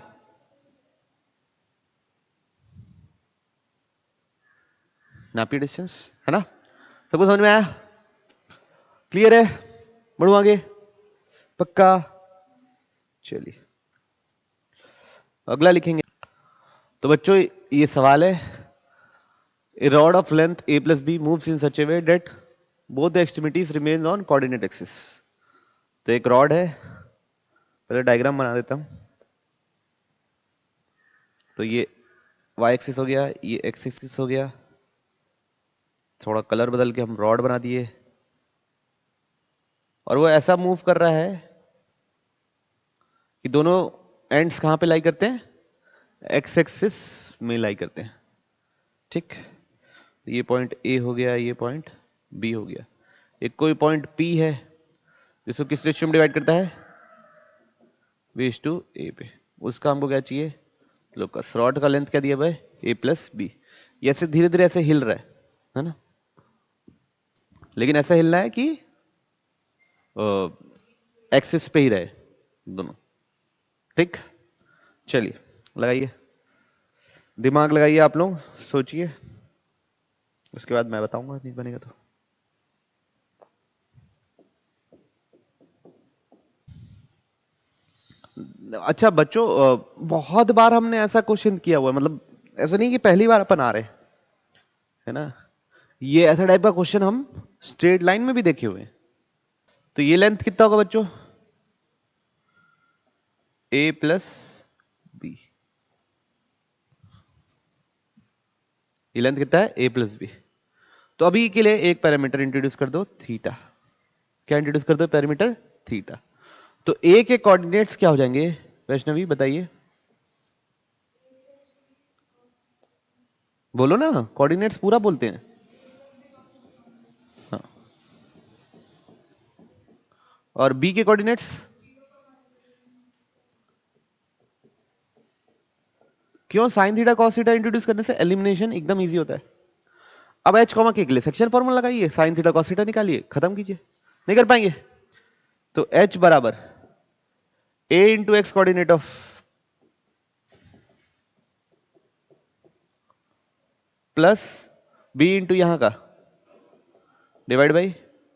Speaker 1: नापी डिस्टेंस, है ना, सबको समझ में आया, क्लियर है, बढ़ू आगे, पक्का। चलिए अगला लिखेंगे। तो बच्चों ये सवाल है, a rod of length a plus b moves in such a way that both the extremities remain on coordinate axis। तो एक रॉड है, पहले डायग्राम बना देता हूं। तो ये y एक्सिस हो गया, ये x एक्सिस हो गया, थोड़ा कलर बदल के हम रॉड बना दिए, और वो ऐसा मूव कर रहा है कि दोनों एंड्स कहां पे लाई करते हैं, x एक्सिस में लाई करते हैं। ठीक, ये पॉइंट A हो गया, ये पॉइंट B हो गया, एक कोई पॉइंट P है जिसको किस रेशियो में डिवाइड करता है, B/A पे, उसका हमको क्या चाहिए, लोकस। रॉड का लेंथ क्या दिया भाई, A प्लस B। ये ऐसे धीरे धीरे ऐसे हिल रहा है ना, लेकिन ऐसा हिलना है कि एक्सिस पे ही रहे दोनों। ठीक, चलिए लगाइए, दिमाग लगाइए आप लोग, सोचिए, उसके बाद मैं बताऊंगा, नहीं बनेगा तो। अच्छा बच्चों, बहुत बार हमने ऐसा क्वेश्चन किया हुआ है, मतलब ऐसा नहीं कि पहली बार अपन आ रहे हैं, है ना, ये ऐसा टाइप का क्वेश्चन हम स्ट्रेट लाइन में भी देखे हुए हैं। तो ये लेंथ कितना होगा बच्चों, A प्लस बी, ये लेंथ कितना है, A प्लस बी। तो अभी के लिए एक पैरामीटर इंट्रोड्यूस कर दो, थीटा। क्या इंट्रोड्यूस कर दो, पैरामीटर थीटा। तो A के कोऑर्डिनेट्स क्या हो जाएंगे, वैष्णवी बताइए, बोलो ना, कोऑर्डिनेट्स पूरा बोलते हैं। हाँ, और B के कोऑर्डिनेट्स, क्यों, sine theta cos theta introduce करने से एलिमिनेशन एकदम इजी होता है। अब h, के लिए सेक्शन फॉर्मूला लगाइए, साइन थीटा कॉस थीटा निकालिए, खत्म कीजिए, नहीं कर पाएंगे। तो h बराबर a into x coordinate of plus b into यहां का divide by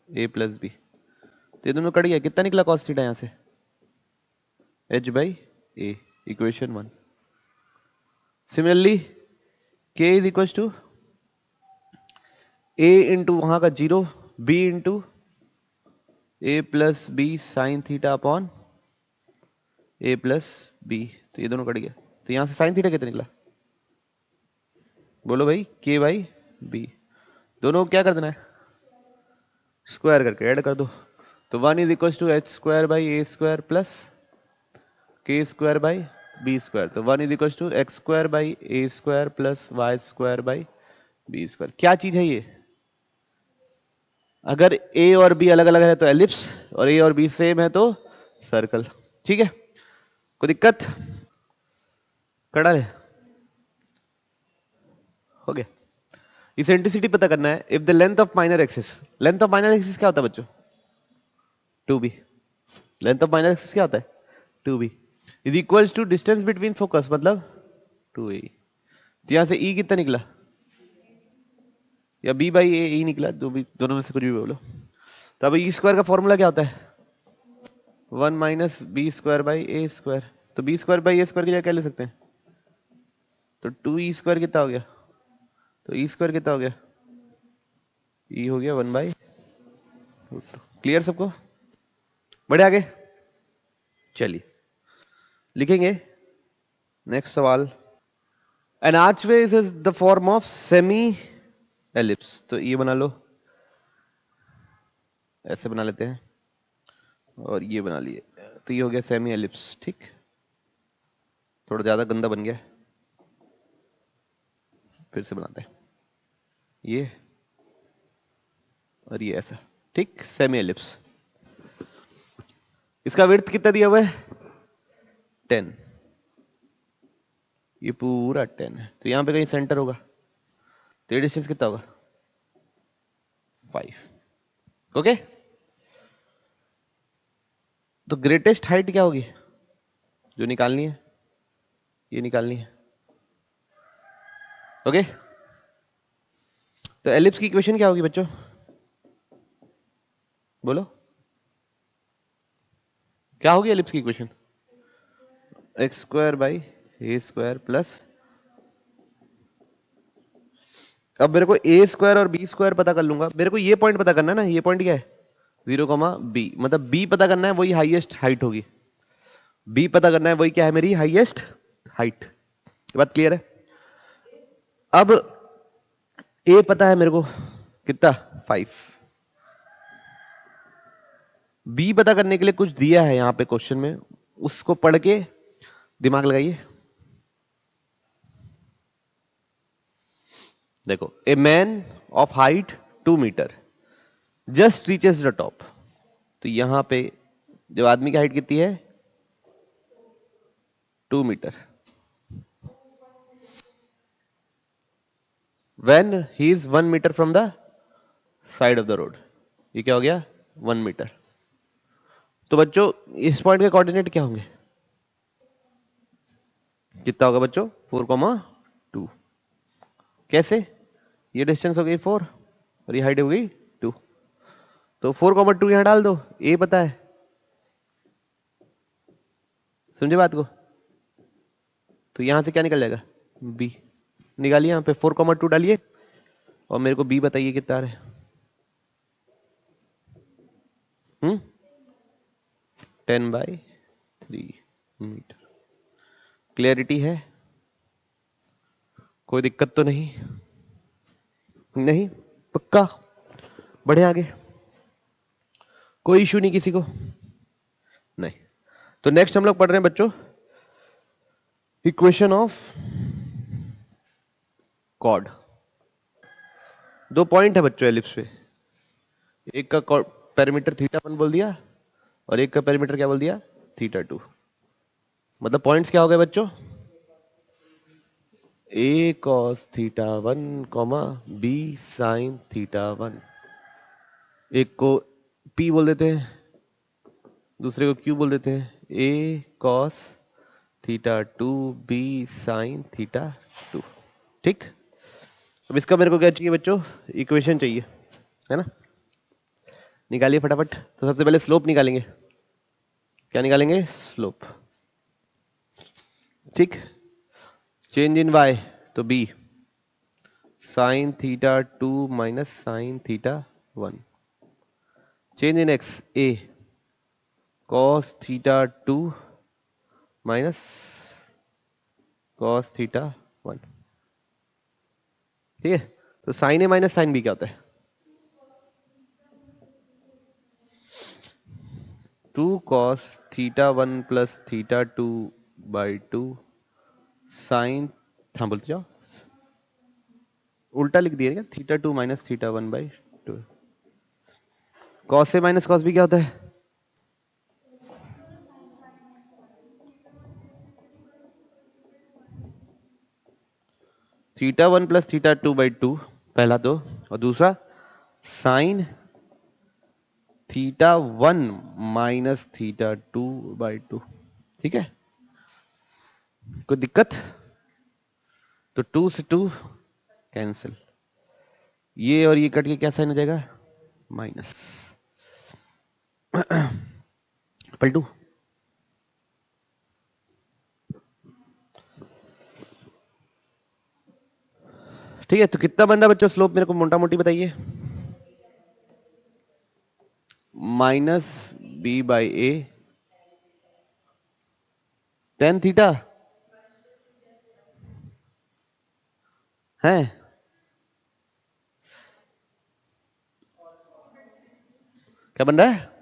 Speaker 1: a plus b. तो ये दोनों कट गया, कितना निकला cos थीटा यहां से, h by a, equation 1। Similarly k is equal to a into वहां का 0 b into a plus b sine theta upon a plus b. तो ये दोनों कट गया, तो यहां से साइन थीटा कितना निकला, बोलो भाई, k बाई बी। दोनों को क्या कर देना है, स्क्वायर करके ऐड कर दो। तो 1 is equal to h square by a square plus k square by b square. तो 1 is equal to x square by a square plus y square by b square. क्या चीज है ये, अगर ए और बी अलग अलग है तो एलिप्स, और ए और बी सेम है तो सर्कल। ठीक है, कोई दिक्कत, कड़ा ले हो गया। इसेंट्रिसिटी पता करना है, if the length of minor axis, length of minor axis क्या होता है बच्चों, 2b। Length of minor axis क्या होता है, 2b is equals to distance between focus, मतलब 2a। तो यहां से e कितना निकला, या b बाई ए निकला, दोनों में से कुछ भी बोलो। तो अब ई स्क्वायर का फॉर्मूला क्या होता है, 1 minus b square by a square. तो b square by a square की जगह क्या ले सकते हैं, तो 2e स्क्वायर कितना हो गया, तो ई स्क्वायर कितना हो गया, ई हो गया 1 बाई। क्लियर सबको, बढ़े आगे, चलिए लिखेंगे नेक्स्ट सवाल। An archway is the form of semi ellipse. तो ये बना लो, ऐसे बना लेते हैं, और ये बना लिए, तो ये हो गया सेमी एलिप्स। ठीक, थोड़ा ज्यादा गंदा बन गया, फिर से बनाते हैं, ये और ये ऐसा। ठीक, सेमी एलिप्स। इसका विड्थ कितना दिया हुआ है, 10, ये पूरा 10 है। तो यहां पे कहीं सेंटर होगा, तो ये डिस्टेंस कितना होगा, 5। ओके, तो ग्रेटेस्ट हाइट क्या होगी जो निकालनी है, ये निकालनी है। ओके, तो एलिप्स की इक्वेशन क्या होगी बच्चों, बोलो क्या होगी एलिप्स की equation, x square by a square plus, अब मेरे को ए स्क्वायर और बी स्क्वायर पता कर लूंगा, मेरे को ये पॉइंट पता करना है ना, ये पॉइंट क्या है 0,b, मतलब b पता करना है, वही हाईएस्ट हाइट होगी। b पता करना है, वही क्या है, मेरी हाईएस्ट हाइट। ये बात क्लियर है। अब a पता है मेरे को कितना, 5। b पता करने के लिए कुछ दिया है यहां पे क्वेश्चन में, उसको पढ़ के दिमाग लगाइए। देखो, a man of height 2 metre just reaches the top. तो यहां पे जो आदमी की हाइट कितनी है, 2 metre. When he is 1 metre from the side of the road, ये क्या हो गया 1 मीटर। तो बच्चों इस पॉइंट के कोऑर्डिनेट क्या होंगे, कितना होगा बच्चों, 4,2। कैसे, ये डिस्टेंस हो गई 4 और ये हाइट हो गई 2, तो 4,2 यहां डाल दो, ए पता है, समझे बात को। तो यहां से क्या निकल जाएगा, बी निकालिए, यहां पे 4,2 डालिए, और मेरे को बी बताइए कितना आ रहा है, 10/3 मीटर। क्लियरिटी है, कोई दिक्कत तो नहीं, नहीं पक्का, बढ़े आगे, कोई इशू नहीं किसी को, नहीं। तो नेक्स्ट हम लोग पढ़ रहे हैं बच्चों इक्वेशन ऑफ कॉर्ड। 2 पॉइंट है बच्चों एलिप्स पे, एक का पेरीमीटर θ1 बोल दिया, और एक का पेरीमीटर क्या बोल दिया, θ2। मतलब पॉइंट्स क्या हो गए बच्चों, a cos θ1, b sin θ1। एक को P बोल देते हैं, दूसरे को Q बोल देते हैं, A cos theta 2 B sin theta 2। ठीक, अब इसका मेरे को क्या चाहिए बच्चों, इक्वेशन चाहिए, है ना। निकालिए फटाफट। तो सबसे पहले स्लोप निकालेंगे। क्या निकालेंगे, स्लोप। ठीक, चेंज इन y तो b sine theta 2 minus sine theta 1। Change in x a cos theta 2 minus cos theta 1। ठीक है, तो sine a minus sine b क्या होता है, 2 cos theta 1 plus theta 2 by 2 sine, हाँ बोलते जाओ, उल्टा लिख दिया क्या, theta 2 minus theta 1 by 2। Cos a minus cos b क्या होता है, थीटा 1 प्लस थीटा 2 बाई 2, पहला तो, और दूसरा sign theta 1 minus theta 2 by 2। ठीक है, कोई दिक्कत, तो 2 से 2 कैंसिल, ये और ये कट के क्या साइन हो जाएगा, माइनस। पलटू, ठीक है, तो कितना बन रहा बच्चों स्लोप, मेरे को मोटा मोटी बताइए, minus B by a tan theta है, क्या बन रहा है,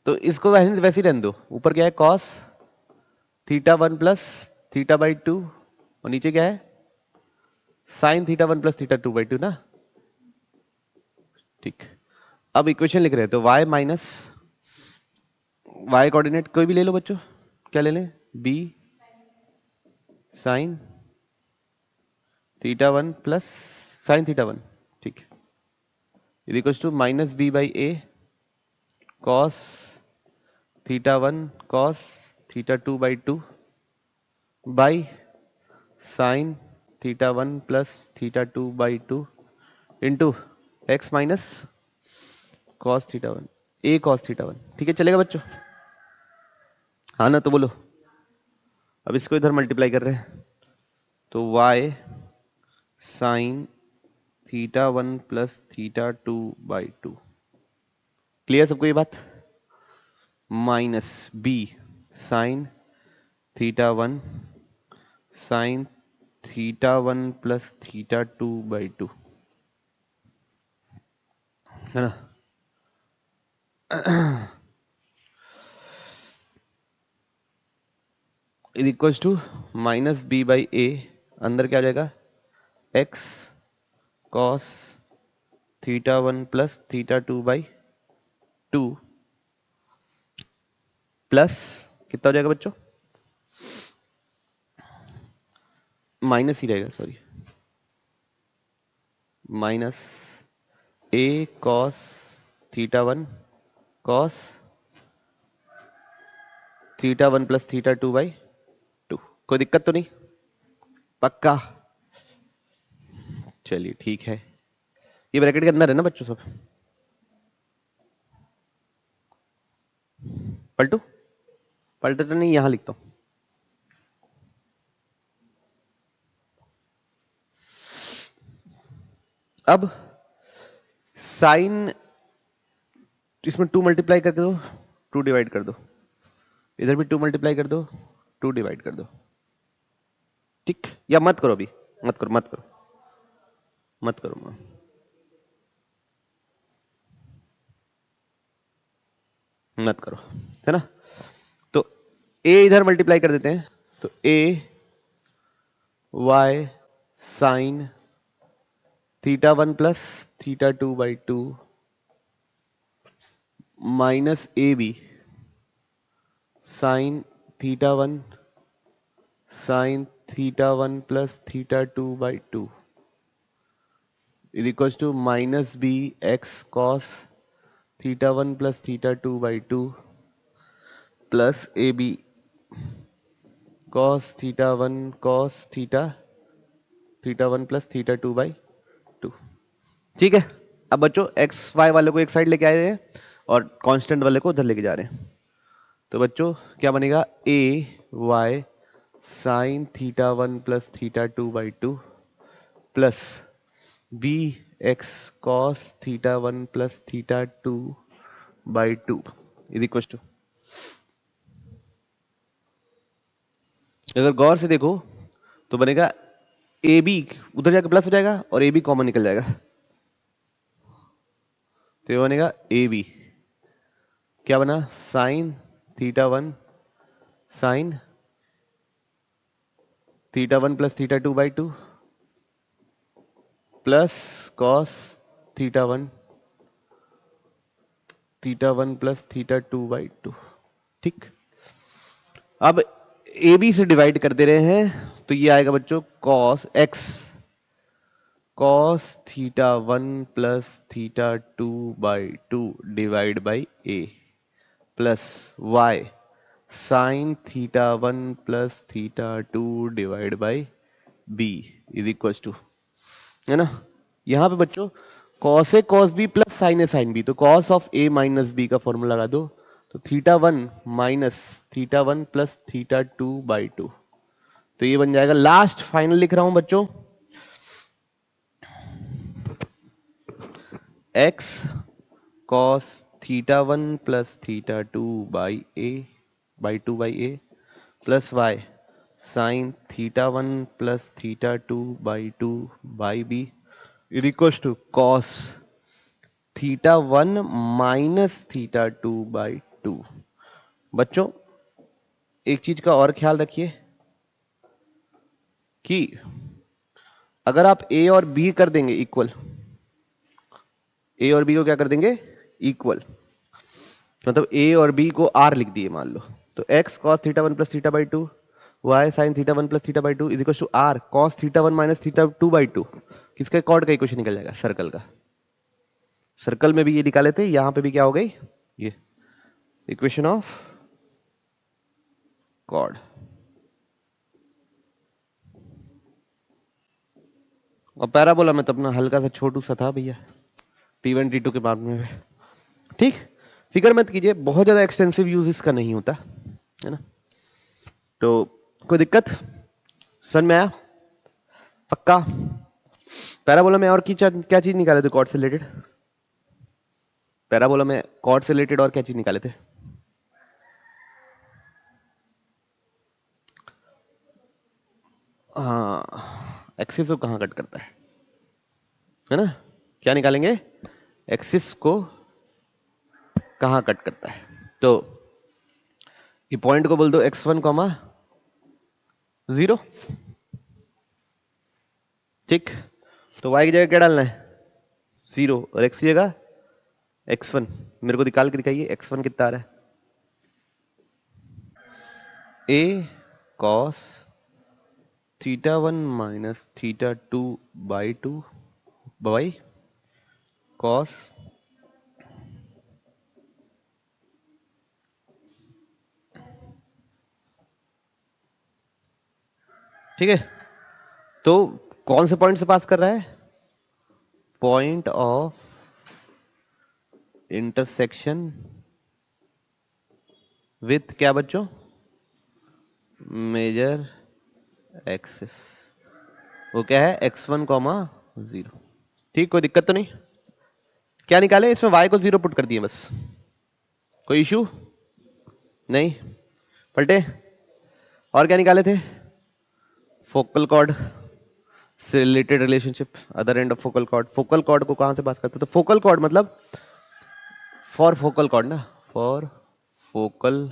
Speaker 1: तो इसको वैसे ही रहने दो, ऊपर क्या है cos theta 1 plus theta by 2, और नीचे क्या है sign theta 1 plus theta 2 by 2 ना। ठीक, अब इक्वेशन लिख रहे हैं, तो y माइनस y कोऑर्डिनेट कोई भी ले लो बच्चों, क्या ले लें, b sine theta 1 plus sine theta 1। ठीक, is equal to minus B by A cos theta 1 cos theta 2 by 2 by sine theta 1 plus theta 2 by 2 into x minus cos theta 1 A cos theta 1। ठीक है, चलेगा बच्चों, हाँ ना, तो बोलो। अब इसको इधर मल्टीप्लाई कर रहे हैं, तो y sine theta 1 plus theta 2 by 2, clear सबको ये बात, minus b sine theta 1 sine theta 1 plus theta 2 by 2, है ना। Is equal to minus B by a, अंदर क्या आ जाएगा x cos theta 1 plus theta 2 by 2 plus कितना हो जाएगा बच्चों, माइनस ही रहेगा sorry, minus a cos theta 1 cos theta 1 plus theta 2 by 2। कोई दिक्कत तो नहीं, पक्का, चलिए ठीक है, ये ब्रैकेट के अंदर है ना बच्चों सब, पलटू, पलटे तो नहीं, यहां लिखता हूं, अब साइन, इसमें 2 मल्टीप्लाई करके दो, 2 डिवाइड कर दो, इधर भी 2 मल्टीप्लाई कर दो, 2 डिवाइड कर दो। ठीक, या मत करो अभी, मत करो मत करो मत करो, मत करो, है ना। तो a इधर मल्टीप्लाई कर देते हैं, तो a y sine theta 1 plus theta 2 by 2 minus A B sine theta 1 sine theta 1 plus theta 2 by 2 is equal to minus B x cos theta one plus theta two by two plus A B cos theta one plus theta two by two. ठीक है। अब बच्चों x Y वाले को एक side लेके आ रहे हैं और कांस्टेंट वाले को उधर लेके जा रहे हैं। तो बच्चों क्या बनेगा, a y sine theta one plus theta two by two plus b x cos theta one plus theta two by two is equal to, अगर गौर से देखो तो बनेगा ए बी उधर जाकर प्लस हो जाएगा और ए बी कॉमन निकल जाएगा, तो ये बनेगा ए बी क्या बना, sign theta one plus theta two by two plus cos theta one plus theta two by two. ठीक, अब ए बी से डिवाइड कर दे रहे हैं तो ये आएगा बच्चों cos X cos theta one plus theta two by two divide by A plus Y sine theta one plus theta two divide by B is equal to, है ना। यहां पे बच्चों cos A cos B plus sine A sine B, तो cos of A minus B का formula लगा दो, तो theta one minus theta one plus theta two by two, तो ये बन जाएगा, लास्ट फाइनल लिख रहा हूं बच्चों, X cos theta one plus theta two by A plus Y sine theta one plus theta two by B is equal to cos theta one minus theta two by two. बच्चों एक चीज का और ख्याल रखिए कि अगर आप ए और बी कर देंगे इक्वल, ए और बी को क्या कर देंगे इक्वल, मतलब ए और बी को आर लिख दिए मान लो, तो X cos theta one plus theta by two Y sine theta one plus theta by two is equal to R cos theta one minus theta two by two, किसका chord का equation निकल जाएगा, circle का। Circle में भी ये निकाले थे, यहां पे भी क्या हो गई, ये इक्वेशन ऑफ कॉर्ड। और पैराबोला में तो अपना हल्का सा छोटू सा था भैया T1 T2 के मामले में। ठीक, फिक्र मत कीजिए, बहुत ज्यादा एक्सटेंसिव यूज इसका नहीं होता है ना, तो कोई दिक्कत समझ में आया पक्का। पैराबोला में और क्या चीज निकाले थे कॉर्ड से रिलेटेड, पैराबोला में कॉर्ड से रिलेटेड और क्या चीज निकाले थे, हाँ एक्सिस को कहां कट करता है ना, क्या निकालेंगे, एक्सिस को कहां कट करता है, तो ये पॉइंट को बोल दो x1 कॉमा 0। ठीक, तो y की जगह क्या डालना है 0 और x की जगह x1, मेरे को निकाल के दिखाइए x1 कितना आ रहा है, a cos theta one minus theta two by two by cos ठीक है, तो कौन से पॉइंट से पास कर रहा है, पॉइंट ऑफ इंटरसेक्शन विथ क्या बच्चों, मेजर एक्सिस, वो क्या है x1 कॉमा 0। ठीक, कोई दिक्कत तो नहीं, क्या निकाले इसमें y को 0 पुट कर दिए बस, कोई इशू नहीं पलटे। और क्या निकाले थे, फोकल कॉर्ड से related relationship, other end of focal cord, focal cord को कहां से पास करते, तो फोकल कॉर्ड मतलब फॉर फोकल कॉर्ड ना, फॉर फोकल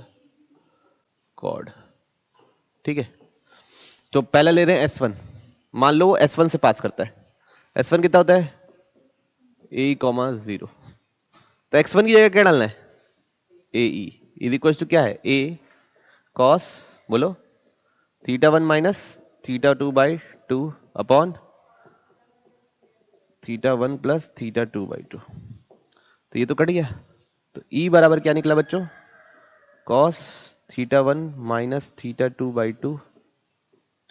Speaker 1: कॉर्ड। ठीक है, तो पहला ले रहे हैं S1, मान लो वो S1 से पास करता है, S1 कितना होता है a कॉमा 0, तो x1 की जगह क्या डालना है ए ई इज इक्वल टू क्या है a cos बोलो theta one minus theta two by two upon theta 1 plus theta 2 by 2, तो ये तो कट गया। तो E बराबर क्या निकला बच्चों, cos theta 1 minus theta 2 by 2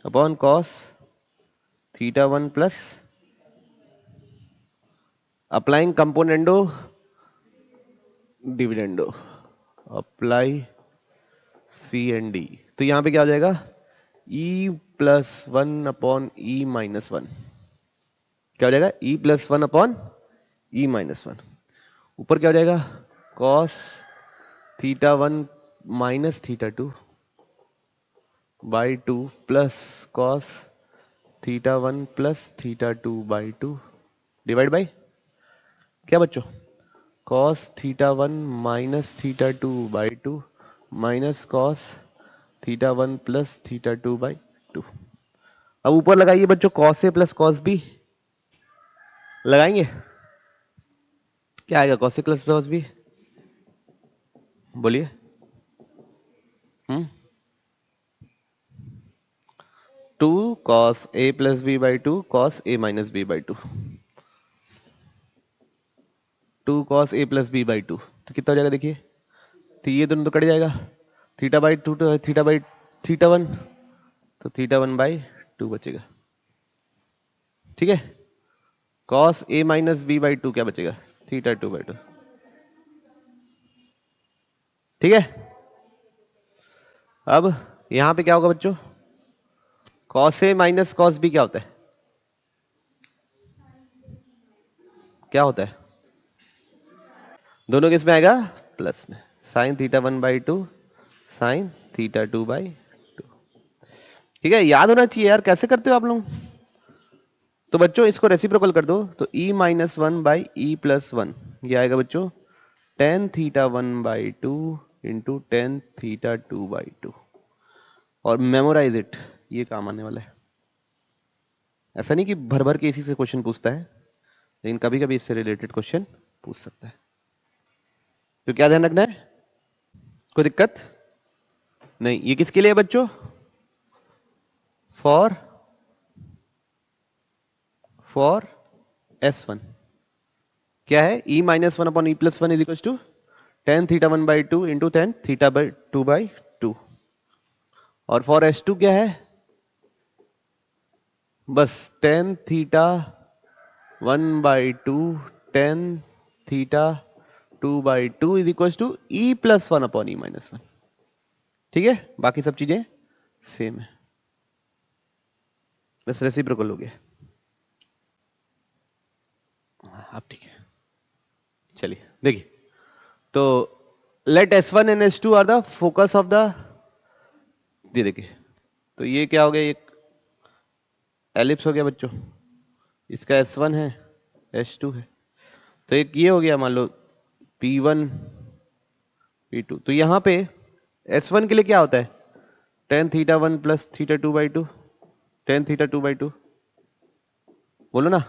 Speaker 1: upon cos theta 1 plus applying componendo dividendo, apply C and D. तो यहां पे क्या हो जाएगा, E plus 1 upon E minus 1, क्या हो जाएगा, E plus 1 upon E minus 1। ऊपर क्या हो जाएगा, cos theta 1 minus theta 2 by 2 plus cos theta 1 plus theta 2 by 2 divide by क्या बच्चों, cos theta 1 minus theta 2 by 2 minus cos theta 1 plus theta 2 by 2। अब ऊपर लगाइए बच्चों cos A plus cos B, लगाएंगे क्या आएगा, cos A plus cos B, बोलिए। 2 cos a plus B by 2 cos a minus B by 2, 2 cos a plus B by 2, तो कितना हो जाएगा देखिए, तो ये दोनों तो कट जाएगा, थीटा बाई 2 तो थीटा बाई थीटा 1, तो थीटा 1 बाई 2 बचेगा, ठीक है। cos a minus B by 2 क्या बचेगा, थीटा 2 बाई 2, ठीक है। अब यहां पे क्या होगा बच्चों, cos a minus cos b क्या होता है, क्या होता है, दोनों किस में आएगा, प्लस में, sign theta 1 by 2 sign theta 2 by 2, ठीक है। याद होना चाहिए यार, कैसे करते हो आप लोग। तो बच्चों इसको रेसिप्रोकल कर दो, तो e minus 1 by E plus 1, ये आएगा बच्चों ten theta 1 by 2 into tan theta 2 by 2, और मेमोराइज इट, ये काम आने वाला है। ऐसा नहीं कि भर भर के इसी से क्वेश्चन पूछता है, लेकिन कभी कभी इससे रिलेटेड क्वेश्चन पूछ सकता है, तो क्या ध्यान रखना है, कोई दिक्कत नहीं। ये किसके लिए बच्चों, फॉर S1 क्या है, e minus 1 upon E plus 1 is equal to tan theta 1 by 2 into tan theta by 2 by 2, और फॉर S2 क्या है, बस tan theta 1 by 2 tan theta 2 by 2 is equal to E plus 1 upon E minus 1, ठीक है। बाकी सब चीजें same है, बस रेसिप्रोकल हो गया। अब ठीक है, चलिए देखिए, तो let S1 and S2 are the focus of the, ये देखिए, तो ये क्या हो गया, एक एलिप्स हो गया बच्चों, इसका S1 है S2 है, तो एक ये हो गया मान लो P1 P2, तो यहां पे S1 के लिए क्या होता है, ten theta 1 plus theta 2 by 2 tan theta 2 by 2, बोलो ना,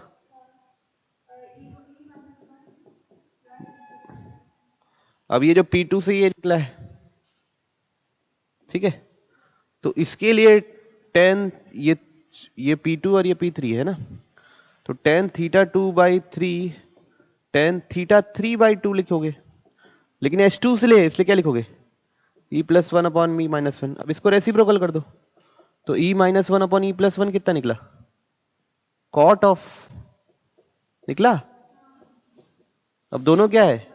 Speaker 1: अब ये जो P2 से ये निकला है, ठीक है, तो इसके लिए टेन, ये P2 और ये P3 है ना, तो ten theta 2 by 3 tan theta 3 by 2 लिखोगे, लेकिन S2 से ले, इसलिए क्या लिखोगे, E plus 1 upon E minus 1। अब इसको रेसिप्रोकल कर दो, तो E minus 1 upon E plus 1 कितना निकला, कॉट ऑफ निकला। अब दोनों क्या है,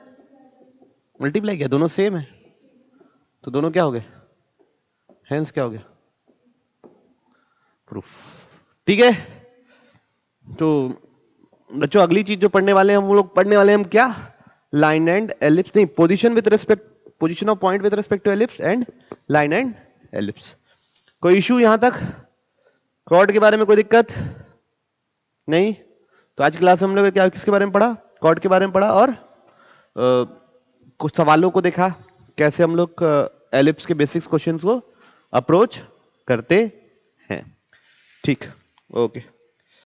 Speaker 1: मल्टीप्लाई किया, दोनों सेम है, तो दोनों क्या हो गए, हेंस क्या हो गया, प्रूफ, ठीक है। तो बच्चों अगली चीज जो पढ़ने वाले हैं हम लोग, पढ़ने वाले हैं हम क्या, लाइन एंड एलिप्स, नहीं position with respect, position of point with respect to ellipse and line and ellipse. कोई इशू यहां तक, कॉर्ड के बारे में कोई दिक्कत नहीं। तो आज क्लास में हम लोग क्या किसके बारे में पढ़ा, कॉर्ड के बारे में पढ़ा, और कुछ सवालों को देखा, कैसे हम लोग एलिप्स के बेसिक्स क्वेश्चंस को अप्रोच करते हैं, ठीक, ओके।